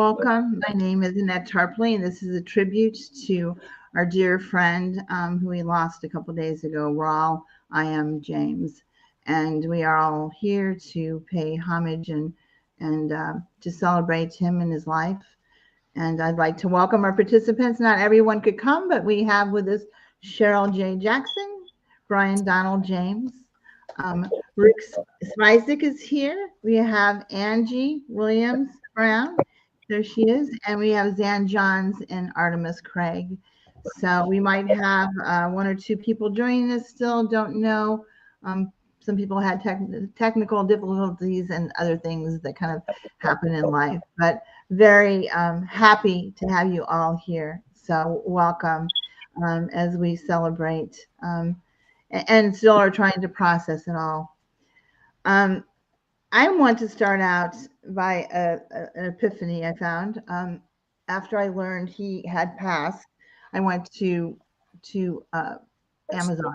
Welcome. My name is Annette Tarpley, and this is a tribute to our dear friend who we lost a couple days ago, Rawle Iam James. And we are all here to pay homage and to celebrate him and his life. And I'd like to welcome our participants. Not everyone could come, but we have with us Chyrel J. Jackson, Brian Donnell James, Rick Spisak is here. We have Anjie Williams Brown. There she is. And we have Zan Johns and Artemis Craig. So we might have one or two people joining us still. Don't know. Some people had technical difficulties and other things that kind of happen in life. But very happy to have you all here. So welcome as we celebrate and still are trying to process it all. I want to start out by an epiphany I found. After I learned he had passed, I went to Amazon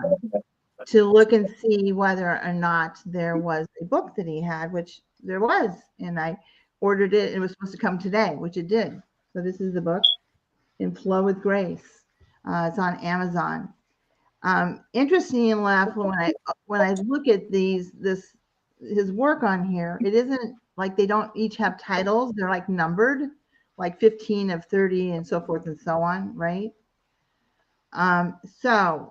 to look and see whether or not there was a book that he had, which there was, and I ordered it. It was supposed to come today, which it did. So this is the book, In Flow with Grace. It's on Amazon. Interesting enough, when I look at his work on here, it isn't like they don't each have titles. They're like numbered, like 15 of 30 and so forth and so on, right? So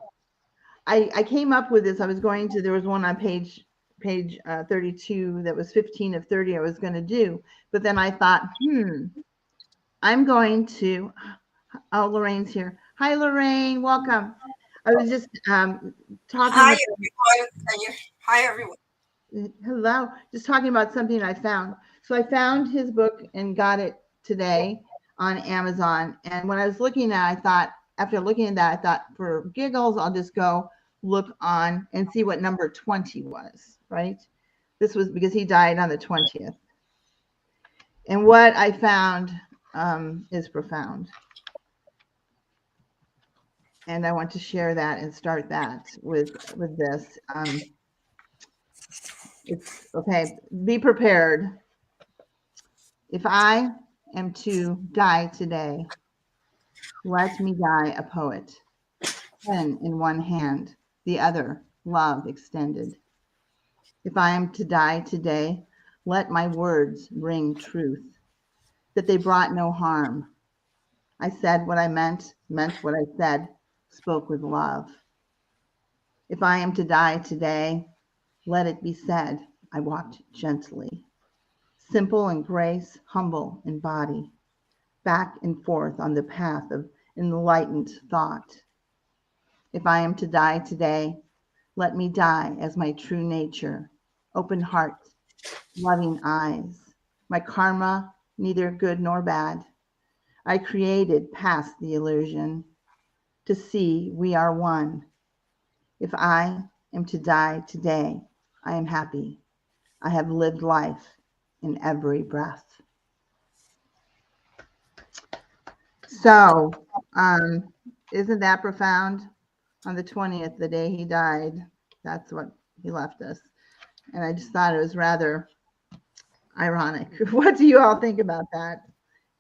I came up with this. There was one on page 32 that was 15 of 30 I was going to do. But then I thought, I'm going to, oh, Lorraine's here. Hi, Lorraine, welcome. I was just talking. Hi, everyone. Hello. Just talking about something I found. So I found his book and got it today on Amazon. And when I was looking at it, I thought, after looking at that, I thought for giggles, I'll just go look on and see what number 20 was, right? This was because he died on the 20th. And what I found is profound. And I want to share that and start that with this. It's okay. Be prepared. If I am to die today, let me die a poet. Pen in one hand, the other love extended. If I am to die today, let my words bring truth, that they brought no harm. I said what I meant what I said, spoke with love. If I am to die today, let it be said, I walked gently, simple in grace, humble in body, back and forth on the path of enlightened thought. If I am to die today, let me die as my true nature, open heart, loving eyes, my karma, neither good nor bad. I created past the illusion to see we are one. If I am to die today, I am happy. I have lived life in every breath. So, isn't that profound? On the 20th, the day he died, that's what he left us. And I just thought it was rather ironic. What do you all think about that?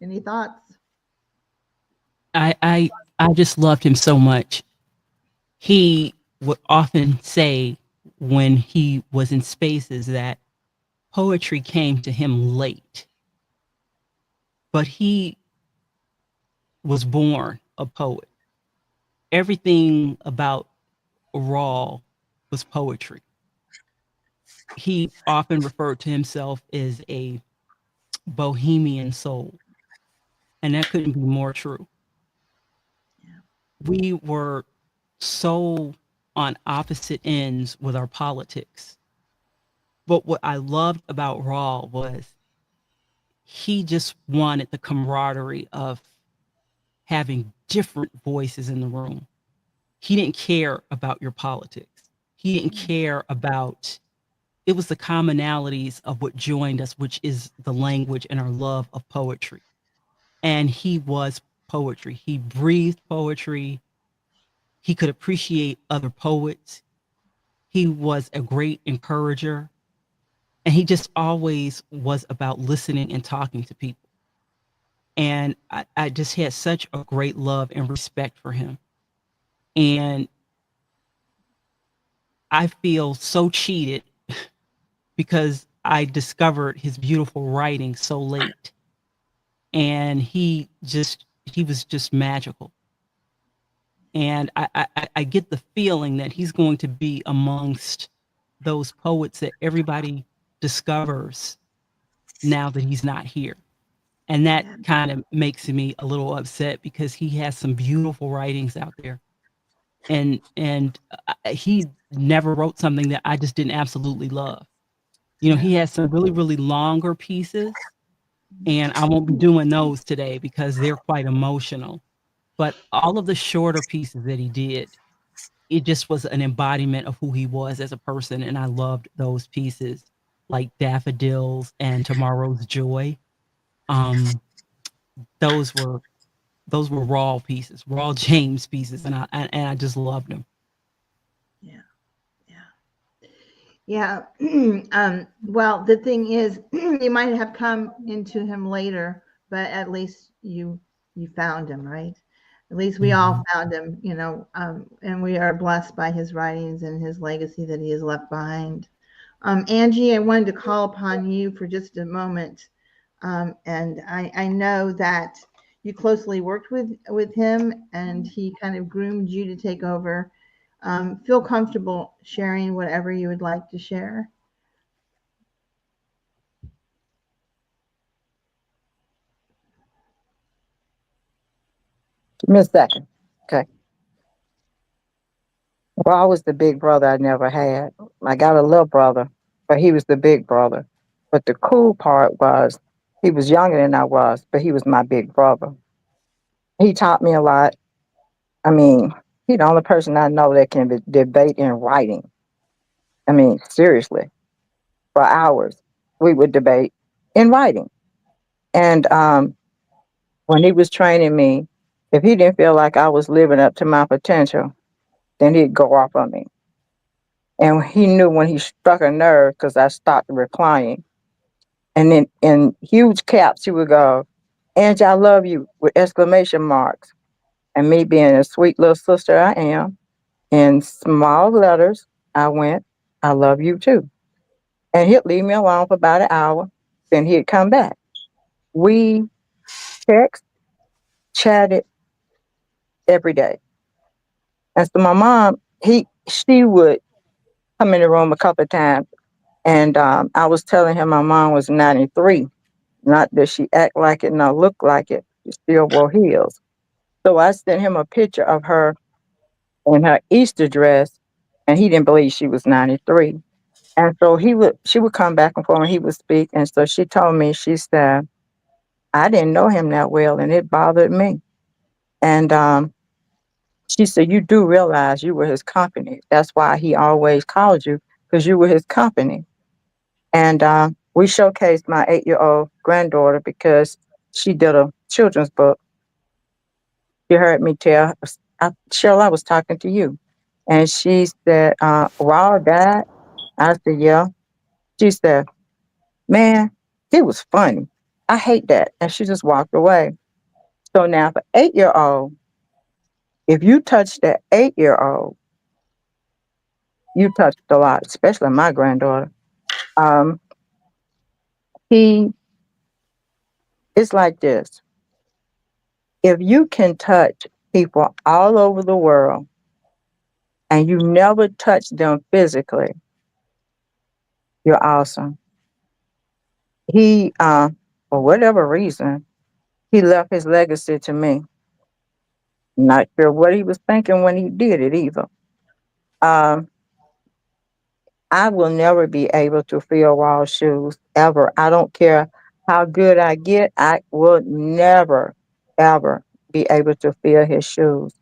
Any thoughts? I just loved him so much. He would often say when he was in spaces that poetry came to him late, but he was born a poet. Everything about Rawle was poetry. He often referred to himself as a bohemian soul, and that couldn't be more true. We were so on opposite ends with our politics. But what I loved about Rawle was he just wanted the camaraderie of having different voices in the room. He didn't care about your politics. He didn't care about, it was the commonalities of what joined us, which is the language and our love of poetry. And he was poetry. He breathed poetry. He could appreciate other poets. He was a great encourager. And he just always was about listening and talking to people. And I just had such a great love and respect for him. And I feel so cheated because I discovered his beautiful writing so late. And he was just magical. And I get the feeling that he's going to be amongst those poets that everybody discovers now that he's not here. And that kind of makes me a little upset because he has some beautiful writings out there. And he never wrote something that I just didn't absolutely love. You know, he has some really, really longer pieces, and I won't be doing those today because they're quite emotional. But all of the shorter pieces that he did, it just was an embodiment of who he was as a person, and I loved those pieces, like Daffodils and Tomorrow's Joy. Um, those were Raw pieces, Raw James pieces, and I just loved them. Yeah. Well, the thing is, you might have come into him later, but at least you found him, right? At least we all found him, and we are blessed by his writings and his legacy that he has left behind. Anjie, I wanted to call upon you for just a moment. And I know that you closely worked with him, and he kind of groomed you to take over. Feel comfortable sharing whatever you would like to share. Give me a second. Okay. Well, I was the big brother I never had. I got a little brother, but he was the big brother. But the cool part was he was younger than I was, but he was my big brother. He taught me a lot. I mean, he's the only person I know that can debate in writing. I mean, seriously, for hours we would debate in writing. And when he was training me, if he didn't feel like I was living up to my potential, then he'd go off on me. And he knew when he struck a nerve because I stopped replying. And then in huge caps, he would go, Angie, I love you, with exclamation marks. And me being a sweet little sister I am, in small letters, I went, I love you too. And he'd leave me alone for about an hour. Then he'd come back. We text, chatted every day. And so my mom, she would come in the room a couple of times. And I was telling him my mom was 93. Not that she act like it, nor look like it. She still wore heels. So I sent him a picture of her in her Easter dress, and he didn't believe she was 93. And so she would come back and forth and he would speak. And so she told me, she said, I didn't know him that well, and it bothered me. And she said, you do realize you were his company. That's why he always called you, because you were his company. And we showcased my 8-year-old granddaughter because she did a children's book. She heard me tell, Chyrel, I was talking to you. And she said, Rawle died? I said, yeah. She said, man, it was funny. I hate that. And she just walked away. So now for 8-year-old, if you touch that 8-year-old, you touched a lot, especially my granddaughter. Um, he, it's like this. If you can touch people all over the world and you never touch them physically, you're awesome. He, for whatever reason, he left his legacy to me. Not sure what he was thinking when he did it either. Um, I will never be able to fill Rawle's shoes ever. I don't care how good I get. I will never, ever be able to fill his shoes.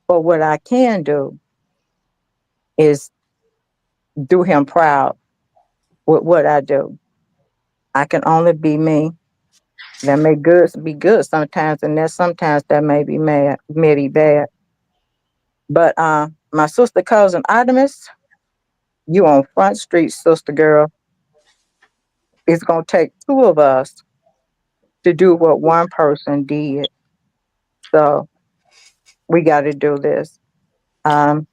But what I can do is do him proud with what I do. I can only be me. That may be good sometimes, and that sometimes that may be bad. But my sister cousin Artemis, you on Front Street, sister girl. It's gonna take two of us to do what one person did. So we got to do this. Um,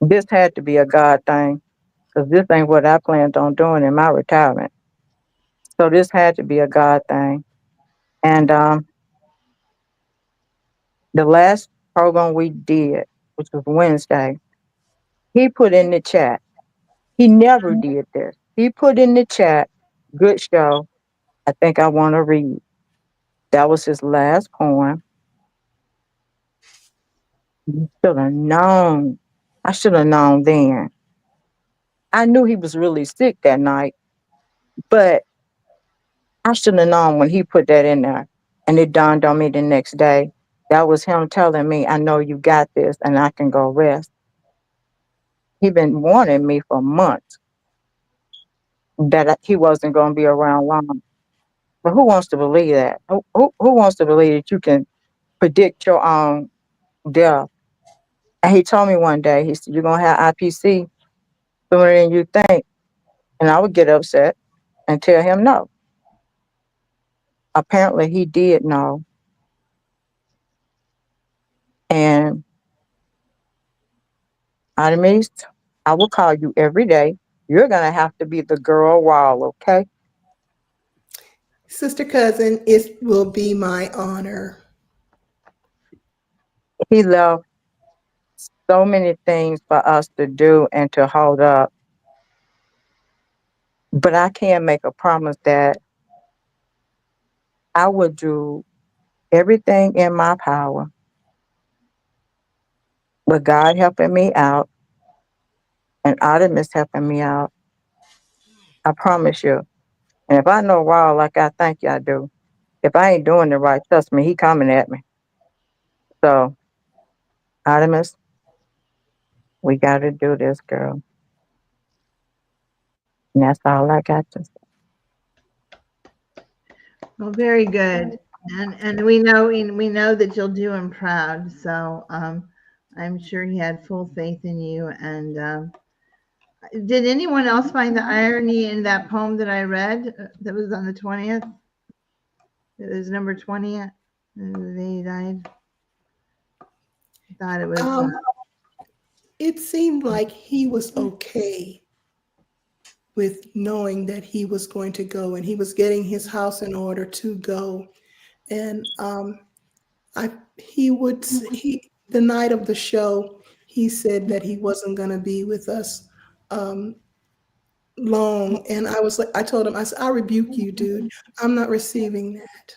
this had to be a God thing because this ain't what I planned on doing in my retirement. So this had to be a God thing. And the last program we did, which was Wednesday, he put in the chat. He never did this. He put in the chat, good show. I think I want to read. That was his last poem. You should have known. I should have known then. I knew he was really sick that night, but I should have known when he put that in there. And it dawned on me the next day. That was him telling me, I know you got this and I can go rest. He been warning me for months that he wasn't going to be around long. But who wants to believe that? Who wants to believe that you can predict your own death? And he told me one day, he said, you're going to have IPC sooner than you think. And I would get upset and tell him no. Apparently he did know. And Artemis, I will call you every day. You're going to have to be the girl Rawle, okay? Sister Cousin, it will be my honor. He left so many things for us to do and to hold up. But I can make a promise that I would do everything in my power. With God helping me out and Artemis helping me out, I promise you. And if I know Rawle like I think I do, if I ain't doing it right, trust me, he coming at me. So, Artemis, we got to do this, girl. And that's all I got to say. Well, very good. And we know that you'll do him proud. So I'm sure he had full faith in you. And did anyone else find the irony in that poem that I read that was on the 20th? It was number 20. They died. I thought it was. It seemed like he was okay with knowing that he was going to go and he was getting his house in order to go. And the night of the show, he said that he wasn't going to be with us long. And I told him, I said, I rebuke you, dude. I'm not receiving that.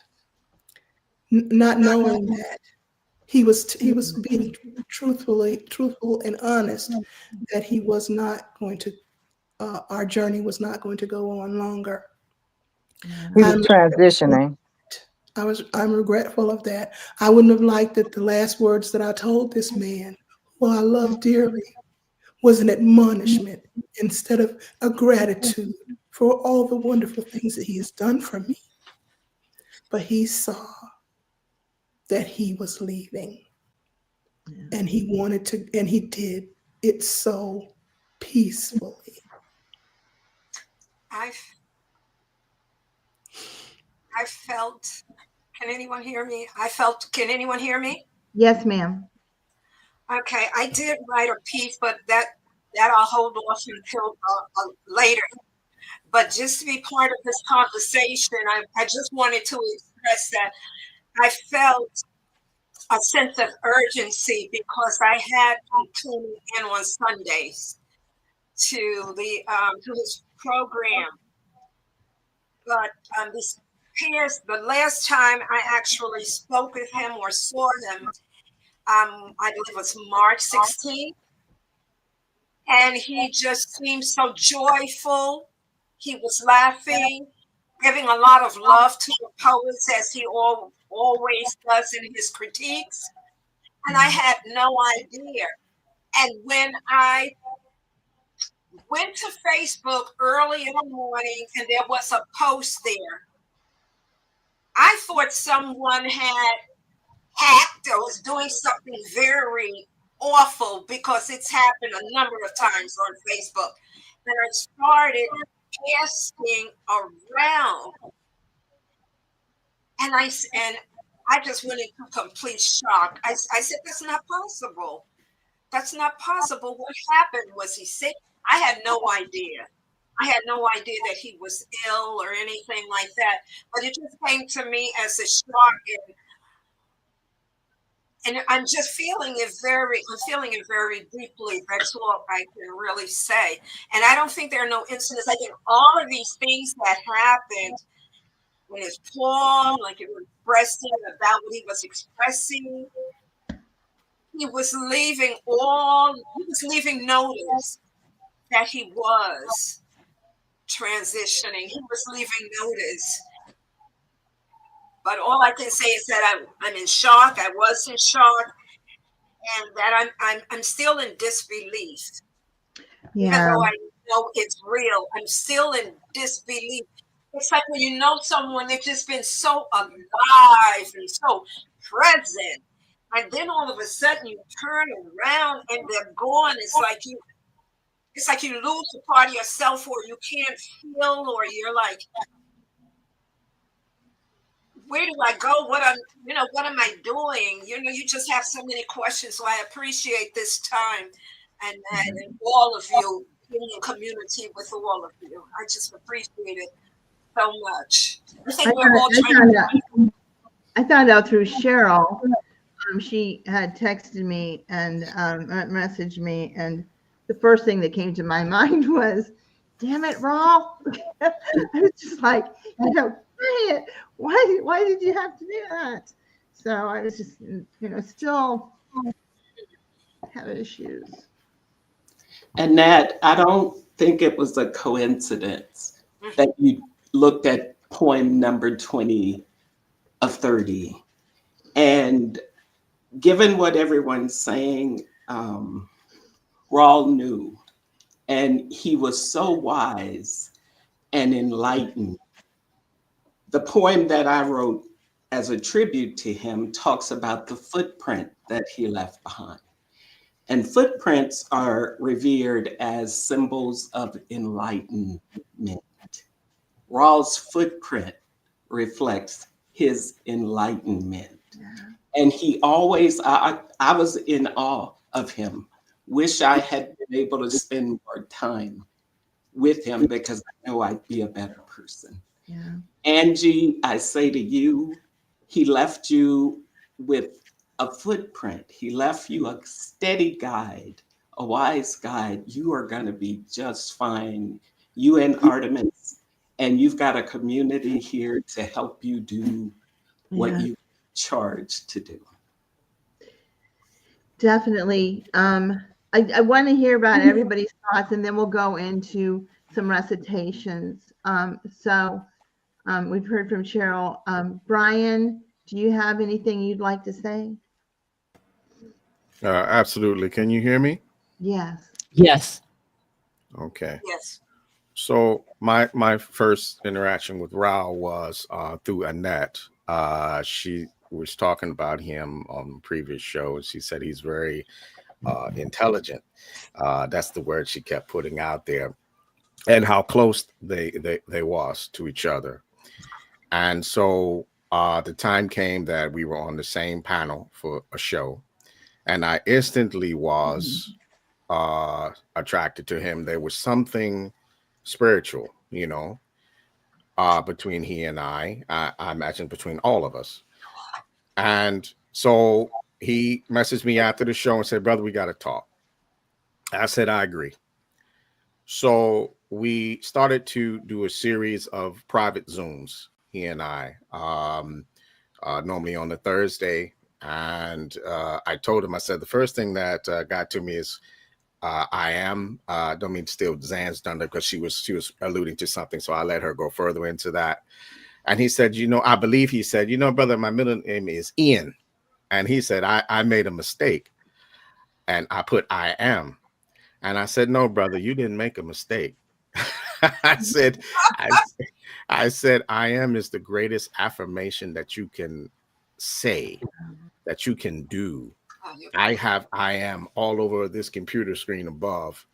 Not knowing that. He was being truthful and honest that he was not going to, our journey was not going to go on longer. He was transitioning. I'm regretful of that. I wouldn't have liked that the last words that I told this man, who I love dearly, was an admonishment instead of a gratitude for all the wonderful things that he has done for me. But he saw that he was leaving. And he wanted to, and he did it so peacefully. I felt, can anyone hear me? Can anyone hear me? Yes, ma'am. Okay, I did write a piece, but that I'll hold off until later. But just to be part of this conversation, I just wanted to express that I felt a sense of urgency because I had been tuning in on Sundays to his program. But the last time I actually spoke with him or saw him, I believe it was March 16th, and he just seemed so joyful. He was laughing, giving a lot of love to the poets as he always does in his critiques. And I had no idea. And when I went to Facebook early in the morning and there was a post there, I thought someone had hacked or was doing something very awful because it's happened a number of times on Facebook. And I started asking around And I just went into complete shock. I said, that's not possible. That's not possible. What happened? Was he sick? I had no idea. I had no idea that he was ill or anything like that. But it just came to me as a shock, and I'm just feeling it very deeply. That's all I can really say. And I don't think there are no incidents. I think all of these things that happened in his poem, like it was expressing about what he was expressing, he was leaving notice that he was transitioning. He was leaving notice. But all I can say is that I'm in shock. I was in shock, and that I'm still in disbelief. Even though I know it's real, I'm still in disbelief. It's like when you know someone, they've just been so alive and so present, and then all of a sudden you turn around and they're gone. It's like you lose a part of yourself, or you can't feel, or you're like, where do I go? What am I doing? You just have so many questions. So I appreciate this time and all of you being in community with all of you. I just appreciate it so much. I think we're all trying I found out through Chyrel. She had texted me and messaged me, and the first thing that came to my mind was, damn it, Rawle. I was just like, why did you have to do that? So I was just, still have issues. Annette, I don't think it was a coincidence that you looked at poem number 20 of 30. And given what everyone's saying, Rawle knew, and he was so wise and enlightened. The poem that I wrote as a tribute to him talks about the footprint that he left behind. And footprints are revered as symbols of enlightenment. Rawle's footprint reflects his enlightenment. Yeah. And he always, I was in awe of him. Wish I had been able to spend more time with him, because I know I'd be a better person. Yeah. Anjie, I say to you, he left you with a footprint. He left you a steady guide, a wise guide. You are going to be just fine. You and Artemis, and you've got a community here to help you do what you charged to do. Definitely. I want to hear about everybody's thoughts, and then we'll go into some recitations. We've heard from Chyrel. Brian, do you have anything you'd like to say? Absolutely. Can you hear me? Yes. Yes. Okay. Yes. So my first interaction with Rawle was through Annette. She was talking about him on previous shows. She said he's very intelligent. That's the word she kept putting out there, and how close they was to each other. And so the time came that we were on the same panel for a show, and I instantly was attracted to him. There was something spiritual, between he and I imagine between all of us. And so he messaged me after the show and said, brother, we got to talk. I said, I agree. So we started to do a series of private Zooms, he and I, normally on a Thursday. And I told him, I said, the first thing that got to me is I am, don't mean to steal Zan's thunder, because she was alluding to something. So I let her go further into that. And he said, I believe he said, brother, my middle name is Ian. And he said, I made a mistake. And I put I am. And I said, no, brother, you didn't make a mistake. I said, I am is the greatest affirmation that you can say, that you can do. I am all over this computer screen above.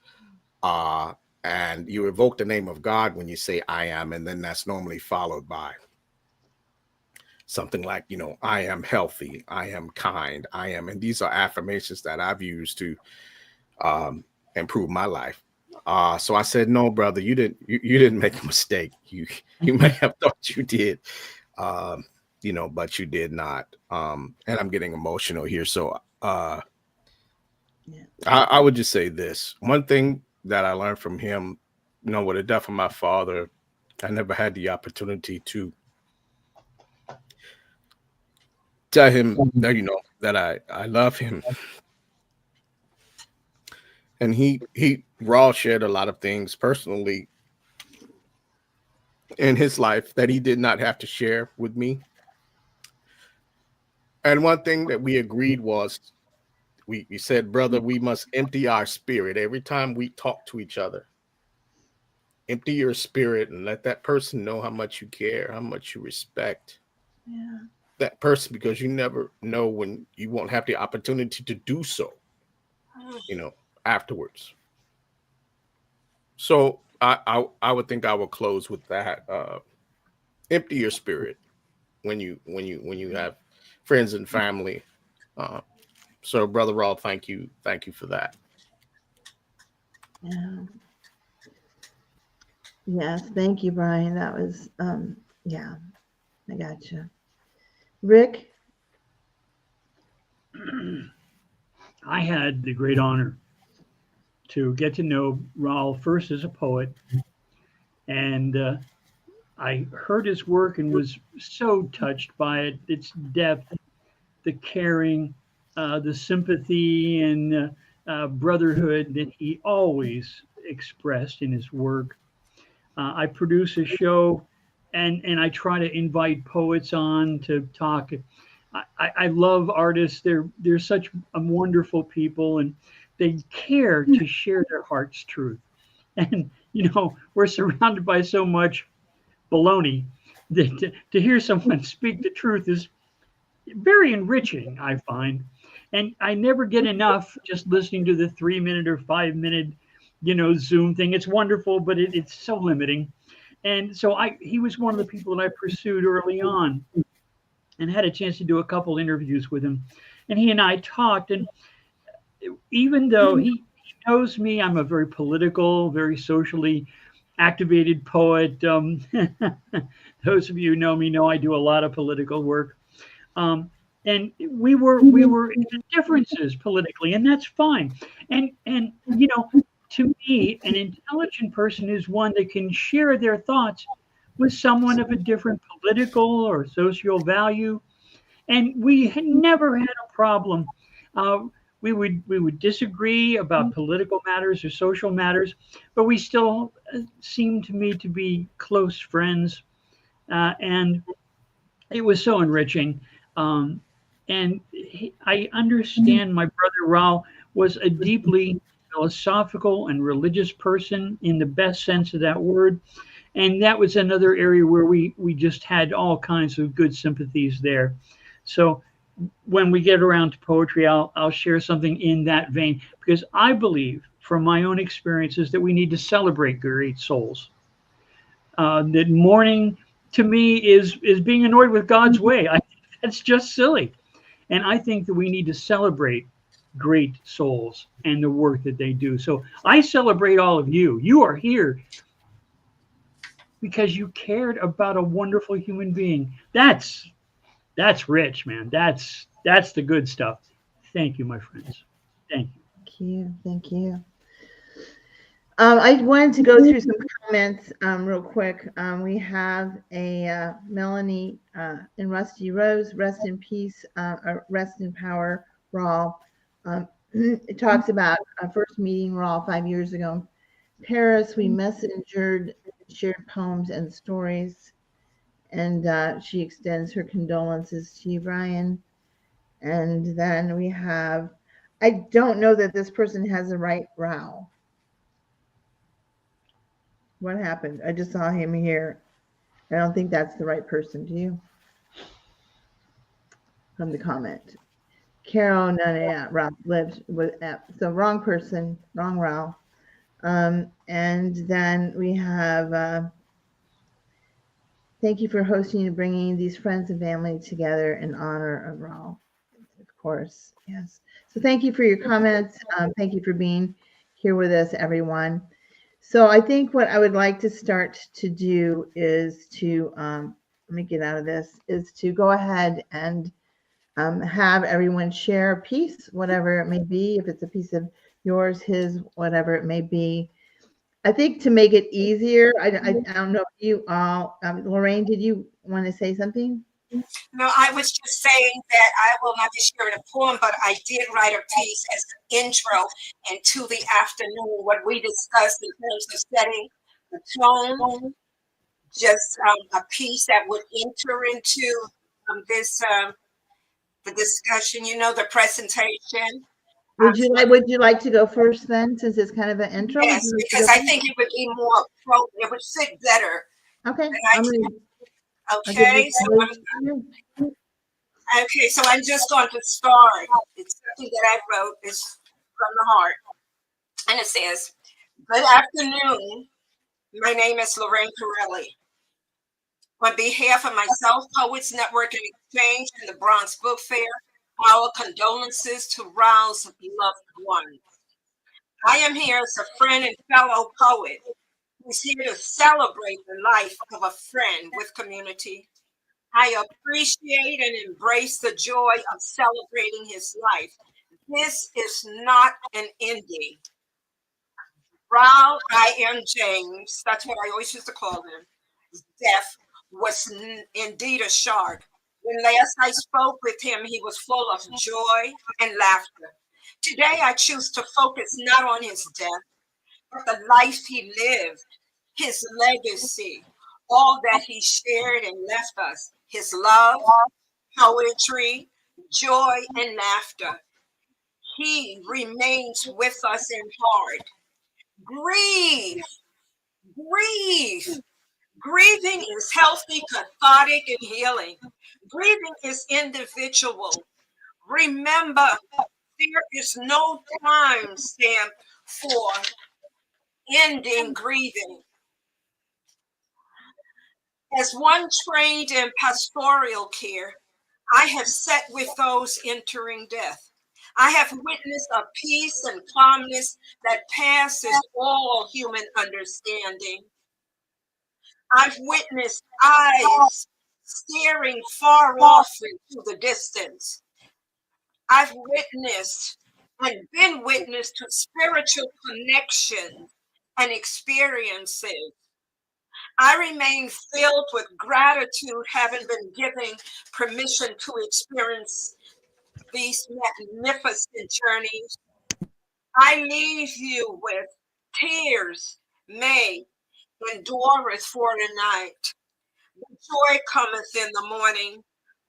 And you evoke the name of God when you say I am, and then that's normally followed by. something like, I am healthy, I am kind, and these are affirmations that I've used to improve my life. So I said, no, brother, you didn't make a mistake. You may have thought you did, but you did not. And I'm getting emotional here. So I would just say this. One thing that I learned from him, with the death of my father, I never had the opportunity to tell him that, that I love him. And Rawle shared a lot of things personally in his life that he did not have to share with me. And one thing that we agreed was, we said, brother, we must empty our spirit every time we talk to each other. Empty your spirit and let that person know how much you care, how much you respect that person, because you never know when you won't have the opportunity to do so, afterwards. So I would think I will close with that. Empty your spirit when you have friends and family. So Brother Rawle, thank you for that. Yeah. Yes, thank you, Brian. That was I got you. Rick? I had the great honor to get to know Rawle first as a poet, and I heard his work and was so touched by it, its depth, the caring, the sympathy, and brotherhood that he always expressed in his work. I produce a show, and I try to invite poets on to talk. I love artists. They're such wonderful people, and they care to share their heart's truth. And we're surrounded by so much baloney that to hear someone speak the truth is very enriching, I find. And I never get enough just listening to the 3 minute or 5 minute, Zoom thing. It's wonderful, but it's so limiting. And so he was one of the people that I pursued early on and had a chance to do a couple interviews with him. And he and I talked. And even though he knows me, I'm a very political, very socially activated poet. Those of you who know me know I do a lot of political work. And we were in differences politically, and that's fine. And to me, an intelligent person is one that can share their thoughts with someone of a different political or social value. And we had never had a problem. We would disagree about political matters or social matters, but we still seemed to me to be close friends, and it was so enriching. I understand my brother Rawle was a deeply philosophical and religious person in the best sense of that word. And that was another area where we just had all kinds of good sympathies there. So when we get around to poetry, I'll share something in that vein, because I believe from my own experiences that we need to celebrate great souls. That mourning to me is being annoyed with God's way. That's just silly. And I think that we need to celebrate great souls and the work that they do. So I celebrate all of you. You are here because you cared about a wonderful human being. That's rich, man. That's the good stuff. Thank you, my friends. Thank you. Thank you. I wanted to go through some comments real quick. We have a Melanie and Rusty Rose, rest in peace, rest in power, Rawle. It talks about our first meeting Rawle 5 years ago in Paris. We messengered, shared poems and stories, and she extends her condolences to you, Brian. And then we have, I don't know that this person has the right Rawle. What happened? I just saw him here. I don't think that's the right person. Do you? From the comment. Carol, Rawle lives with, so wrong person, wrong Rawle. And then we have Thank you for hosting and bringing these friends and family together in honor of Rawle. Of course, yes. So thank you for your comments. Thank you for being here with us, everyone. So I think what I would like to start to do is to, let me get out of this, is to go ahead and have everyone share a piece, whatever it may be, if it's a piece of yours, his, whatever it may be. I think to make it easier, I don't know if you all, Lorraine, did you want to say something? No, I was just saying that I will not be sharing a poem, but I did write a piece as an intro into the afternoon, what we discussed in terms of setting the tone, just a piece that would enter into this the discussion, the presentation. Would you like to go first then, since it's kind of an intro? Would Yes, you like to because go I first? think it would be more appropriate. It would fit better. Okay. And I I'm can- gonna- I'll give okay, this so over to you. I'm just going to start. It's something that I wrote. Is from the heart, and it says, "Good afternoon. My name is Lorraine Chyrel. On behalf of myself, Poets Network and Exchange, and the Bronx Book Fair, our condolences to Rawle's loved ones. I am here as a friend and fellow poet who's here to celebrate the life of a friend with community. I appreciate and embrace the joy of celebrating his life. This is not an ending. Rawle Iam James, that's what I always used to call him, death was indeed a shark. When last I spoke with him, he was full of joy and laughter. Today, I choose to focus not on his death, but the life he lived, his legacy, all that he shared and left us, his love, poetry, joy, and laughter. He remains with us in heart. Grieve, grieve. Grieving is healthy, cathartic, and healing. Grieving is individual. Remember, there is no time stamp for ending grieving. As one trained in pastoral care, I have sat with those entering death. I have witnessed a peace and calmness that passes all human understanding. I've witnessed eyes staring far off into the distance. I've witnessed and been witness to spiritual connections and experiences. I remain filled with gratitude, having been given permission to experience these magnificent journeys. I leave you with tears may endureth for the night. Joy cometh in the morning.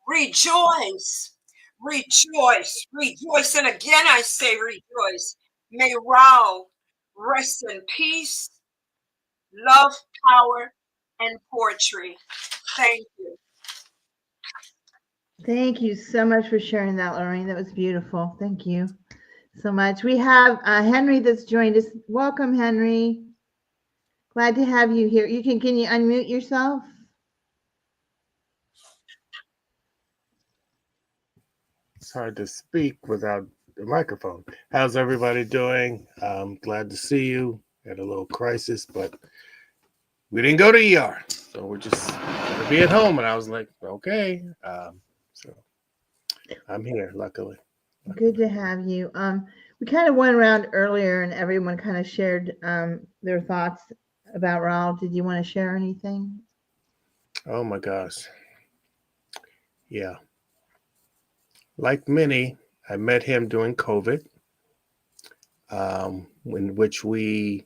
Rejoice, rejoice, rejoice. And again I say rejoice. May Rawle rest in peace, love, power, and poetry. Thank you. Thank you so much for sharing that, Lorraine. That was beautiful. Thank you so much. We have Henry that's joined us. Welcome, Henry. Glad to have you here. Can you unmute yourself? It's hard to speak without the microphone. How's everybody doing? Glad to see you. Had a little crisis, but we didn't go to ER, so we're just gonna be at home. And I was like, okay. So I'm here, luckily. Good to have you. We kind of went around earlier, and everyone kind of shared their thoughts about Rawle. Did you want to share anything? Oh my gosh. Yeah. Like many, I met him during COVID, in which we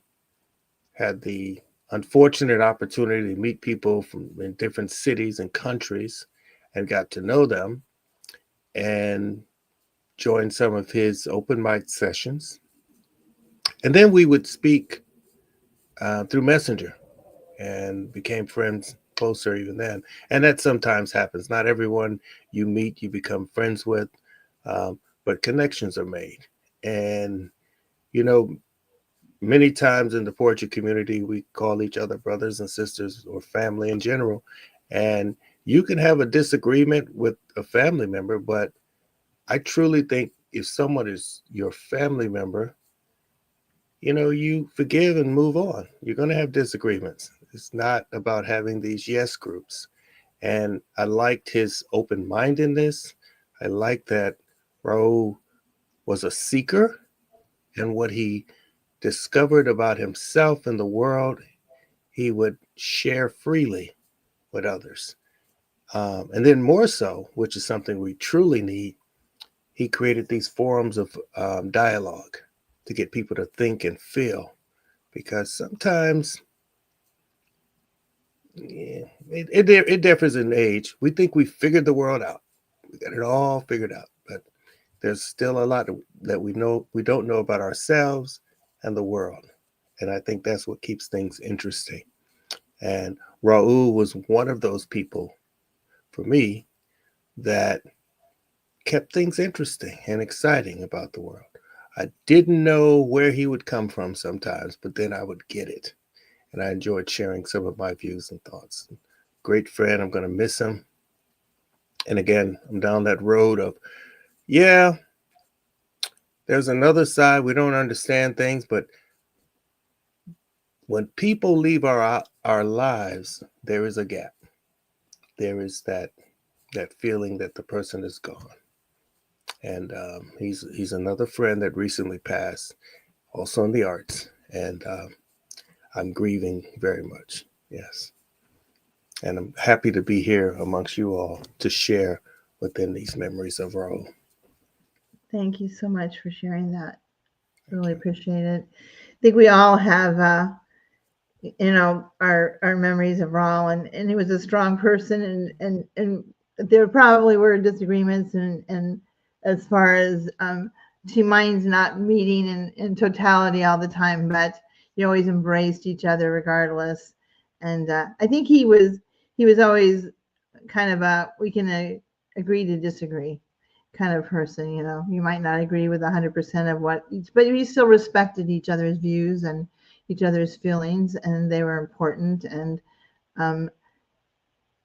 had the unfortunate opportunity to meet people from in different cities and countries and got to know them and joined some of his open mic sessions. And then we would speak through Messenger and became friends closer even then. And that sometimes happens. Not everyone you meet, you become friends with, but connections are made. And, many times in the poetry community, we call each other brothers and sisters or family in general. And you can have a disagreement with a family member, but I truly think if someone is your family member, you forgive and move on. You're going to have disagreements. It's not about having these yes groups. And I liked his open-mindedness. I liked that Rawle was a seeker, and what he discovered about himself and the world, he would share freely with others. And then more so, which is something we truly need, he created these forums of dialogue to get people to think and feel. Because sometimes it differs in age. We think we figured the world out. We got it all figured out. But there's still a lot that we don't know about ourselves and the world. And I think that's what keeps things interesting. And Rawle was one of those people for me that kept things interesting and exciting about the world. I didn't know where he would come from sometimes, but then I would get it. And I enjoyed sharing some of my views and thoughts. Great friend. I'm going to miss him. And again, I'm down that road of, yeah, there's another side. We don't understand things, but when people leave our lives, there is a gap. There is that feeling that the person is gone. And he's another friend that recently passed, also in the arts. And I'm grieving very much. Yes. And I'm happy to be here amongst you all to share within these memories of Rawle. Thank you so much for sharing that. Really appreciate it. I think we all have, our memories of Rawle, and he was a strong person, and there probably were disagreements, and as far as two minds not meeting in totality all the time, but you always embraced each other regardless. And I think he was always kind of we can agree to disagree kind of person. You might not agree with 100% of but we still respected each other's views and each other's feelings, and they were important. And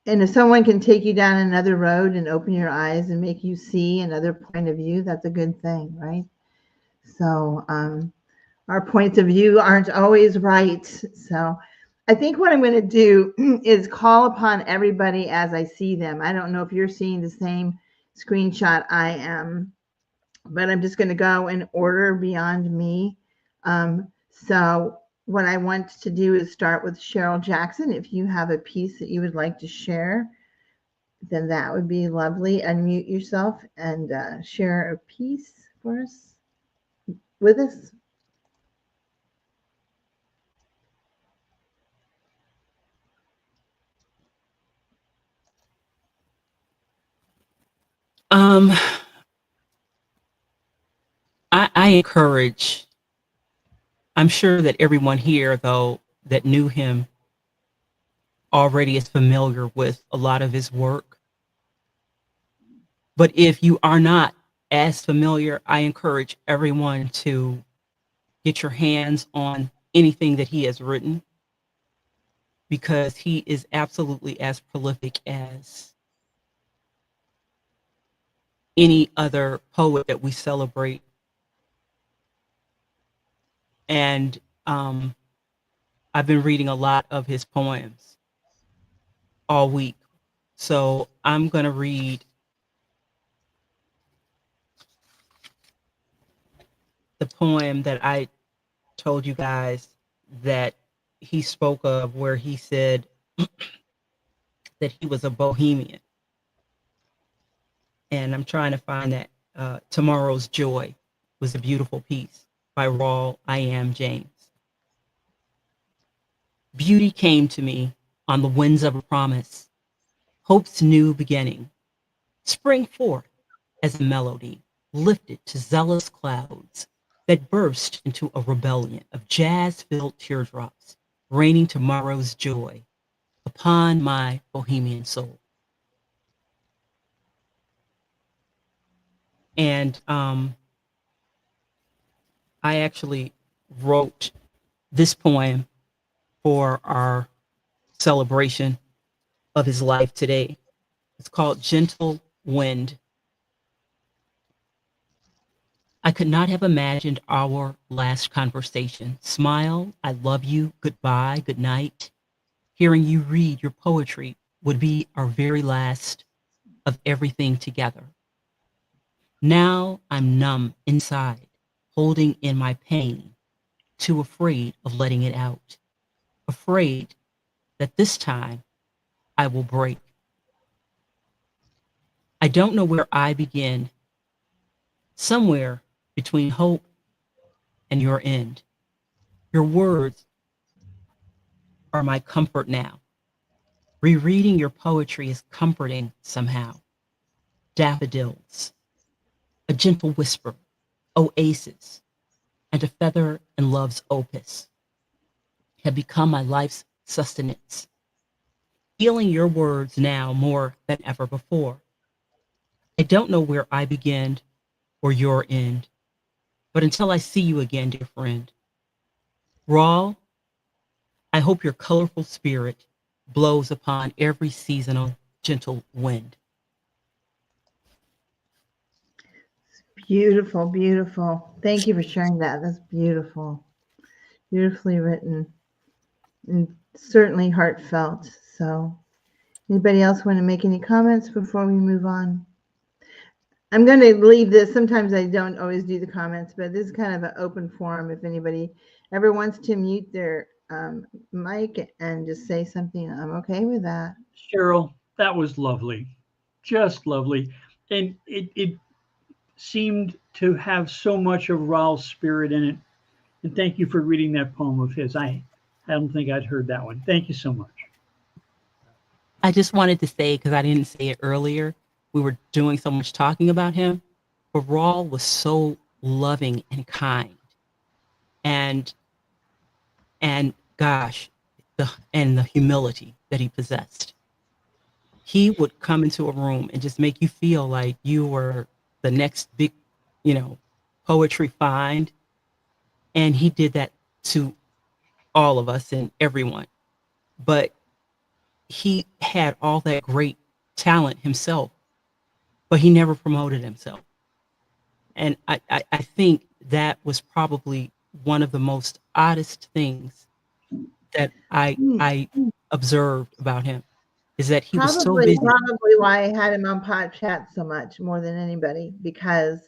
if someone can take you down another road and open your eyes and make you see another point of view, that's a good thing, right? So our points of view aren't always right. So I think what I'm going to do is call upon everybody as I see them. I don't know if you're seeing the same screenshot I am, but I'm just going to go in order beyond me. So what I want to do is start with Cheryl Jackson. If you have a piece that you would like to share, then that would be lovely. Unmute yourself and share a piece for us, with us. I encourage, I'm sure that everyone here, though, that knew him already is familiar with a lot of his work. But if you are not as familiar, I encourage everyone to get your hands on anything that he has written, because he is absolutely as prolific as any other poet that we celebrate. And I've been reading a lot of his poems all week. So I'm going to read the poem that I told you guys that he spoke of, where he said that he was a bohemian. And I'm trying to find that. Tomorrow's Joy was a beautiful piece by Rawle Iam James. Beauty came to me on the winds of a promise, hope's new beginning, sprang forth as a melody lifted to zealous clouds that burst into a rebellion of jazz-filled teardrops, raining tomorrow's joy upon my bohemian soul. And I actually wrote this poem for our celebration of his life today. It's called Gentle Wind. I could not have imagined our last conversation. Smile, I love you, goodbye, good night. Hearing you read your poetry would be our very last of everything together. Now I'm numb inside, holding in my pain, too afraid of letting it out. Afraid that this time I will break. I don't know where I begin, somewhere between hope and your end. Your words are my comfort now. Rereading your poetry is comforting somehow. Daffodils, a gentle whisper, oasis, and a feather in love's opus have become my life's sustenance. Feeling your words now more than ever before. I don't know where I begin or your end, but until I see you again, dear friend, Rawle, I hope your colorful spirit blows upon every seasonal gentle wind. Beautiful, beautiful. Thank you for sharing that. That's beautiful. Beautifully written and certainly heartfelt. So, anybody else want to make any comments before we move on? I'm going to leave this. Sometimes I don't always do the comments, but this is kind of an open forum. If anybody ever wants to mute their mic and just say something, I'm okay with that. Chyrel, that was lovely, just lovely. And it seemed to have so much of Rawle's spirit in it. And thank you for reading that poem of his. I don't think I'd heard that one. Thank you so much. I just wanted to say, because I didn't say it earlier, we were doing so much talking about him, but Rawle was so loving and kind. And gosh, the humility that he possessed. He would come into a room and just make you feel like you were the next big, poetry find. And he did that to all of us and everyone. But he had all that great talent himself, but he never promoted himself. And I think that was probably one of the most oddest things that I observed about him, is that he was so busy. Probably why I had him on Pod Chat so much, more than anybody, because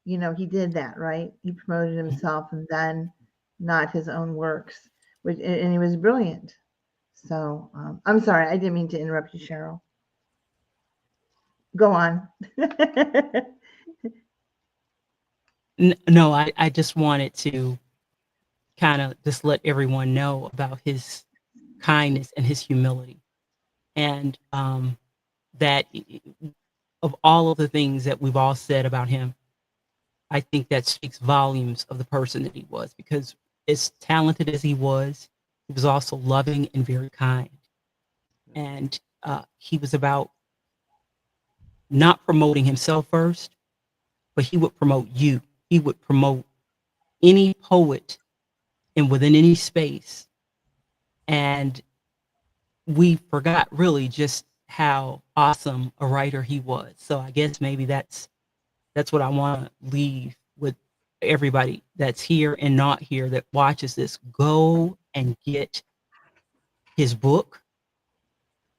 he did that, right? He promoted himself and then not his own works, and he was brilliant. So I'm sorry, I didn't mean to interrupt you, Chyrel. Go on. No, I just wanted to kind of just let everyone know about his kindness and his humility. And that of all of the things that we've all said about him, I think that speaks volumes of the person that he was, because as talented as he was also loving and very kind. And he was about not promoting himself first, but he would promote you. He would promote any poet and within any space. And we forgot really just how awesome a writer he was. So I guess maybe that's what I want to leave with everybody that's here and not here that watches this. Go and get his book.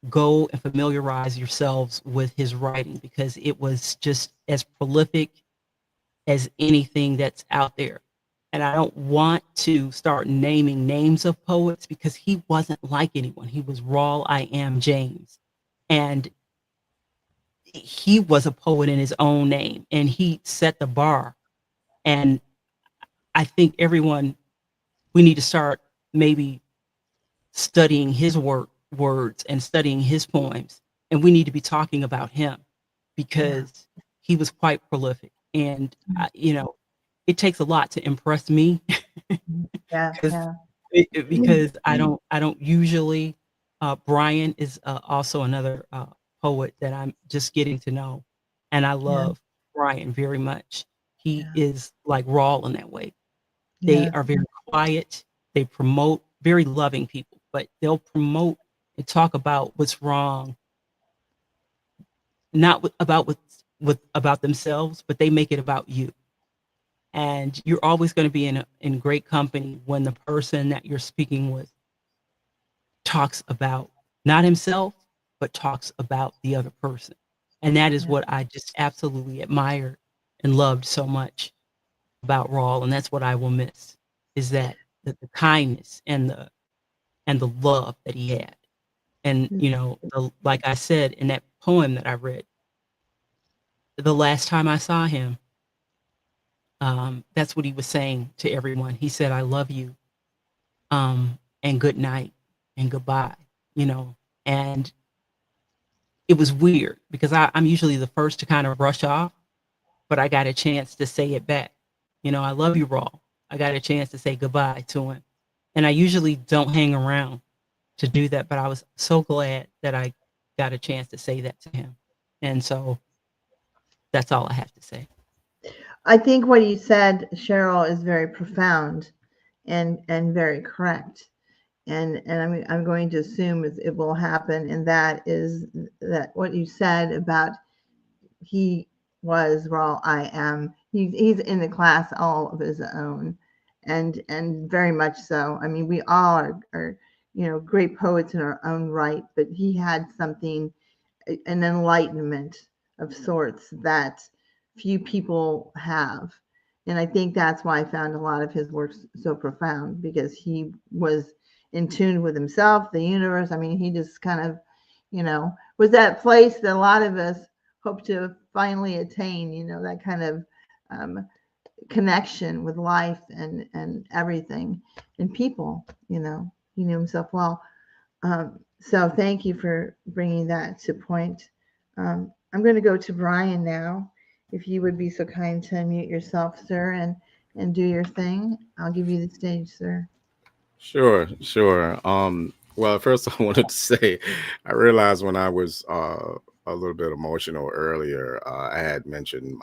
Go and familiarize yourselves with his writing, because it was just as prolific as anything that's out there. And I don't want to start naming names of poets, because he wasn't like anyone. He was Rawle Iam James. And he was a poet in his own name, and he set the bar. And I think everyone, we need to start maybe studying his words and studying his poems. And we need to be talking about him, because he was quite prolific. And, it takes a lot to impress me. Because I don't usually, Brian is also another poet that I'm just getting to know. And I love Brian very much. He is like Rawle in that way. They are very quiet. They promote, very loving people, but they'll promote and talk about what's wrong, not about themselves, but they make it about you. And you're always going to be in great company when the person that you're speaking with talks about not himself, but talks about the other person. And that is what I just absolutely admired and loved so much about Rawle. And that's what I will miss, is that the kindness and the love that he had. And, you know, like I said in that poem that I read, the last time I saw him, that's what he was saying to everyone. He said, "I love you, and good night and goodbye," you know. And it was weird because I'm usually the first to kind of rush off, but I got a chance to say it back. You know, "I love you, Rawle." I got a chance to say goodbye to him. And I usually don't hang around to do that, but I was so glad that I got a chance to say that to him. And so that's all I have to say. I think what you said, Chyrel, is very profound and very correct. And I'm going to assume it will happen. And that is that what you said about he was Rawle Iam. He's in the class all of his own, and very much so. I mean, we all are you know, great poets in our own right, but he had something, an enlightenment of sorts that few people have. And I think that's why I found a lot of his works so profound, because he was in tune with himself, the universe. I mean, he just kind of, you know, was that place that a lot of us hope to finally attain, you know, that kind of connection with life and everything and people, you know. He knew himself well. So thank you for bringing that to point. I'm going to go to Brian now. If you would be so kind to unmute yourself, sir, and do your thing. I'll give you the stage, sir. Sure, sure. Well, first I wanted to say, I realized when I was a little bit emotional earlier, I had mentioned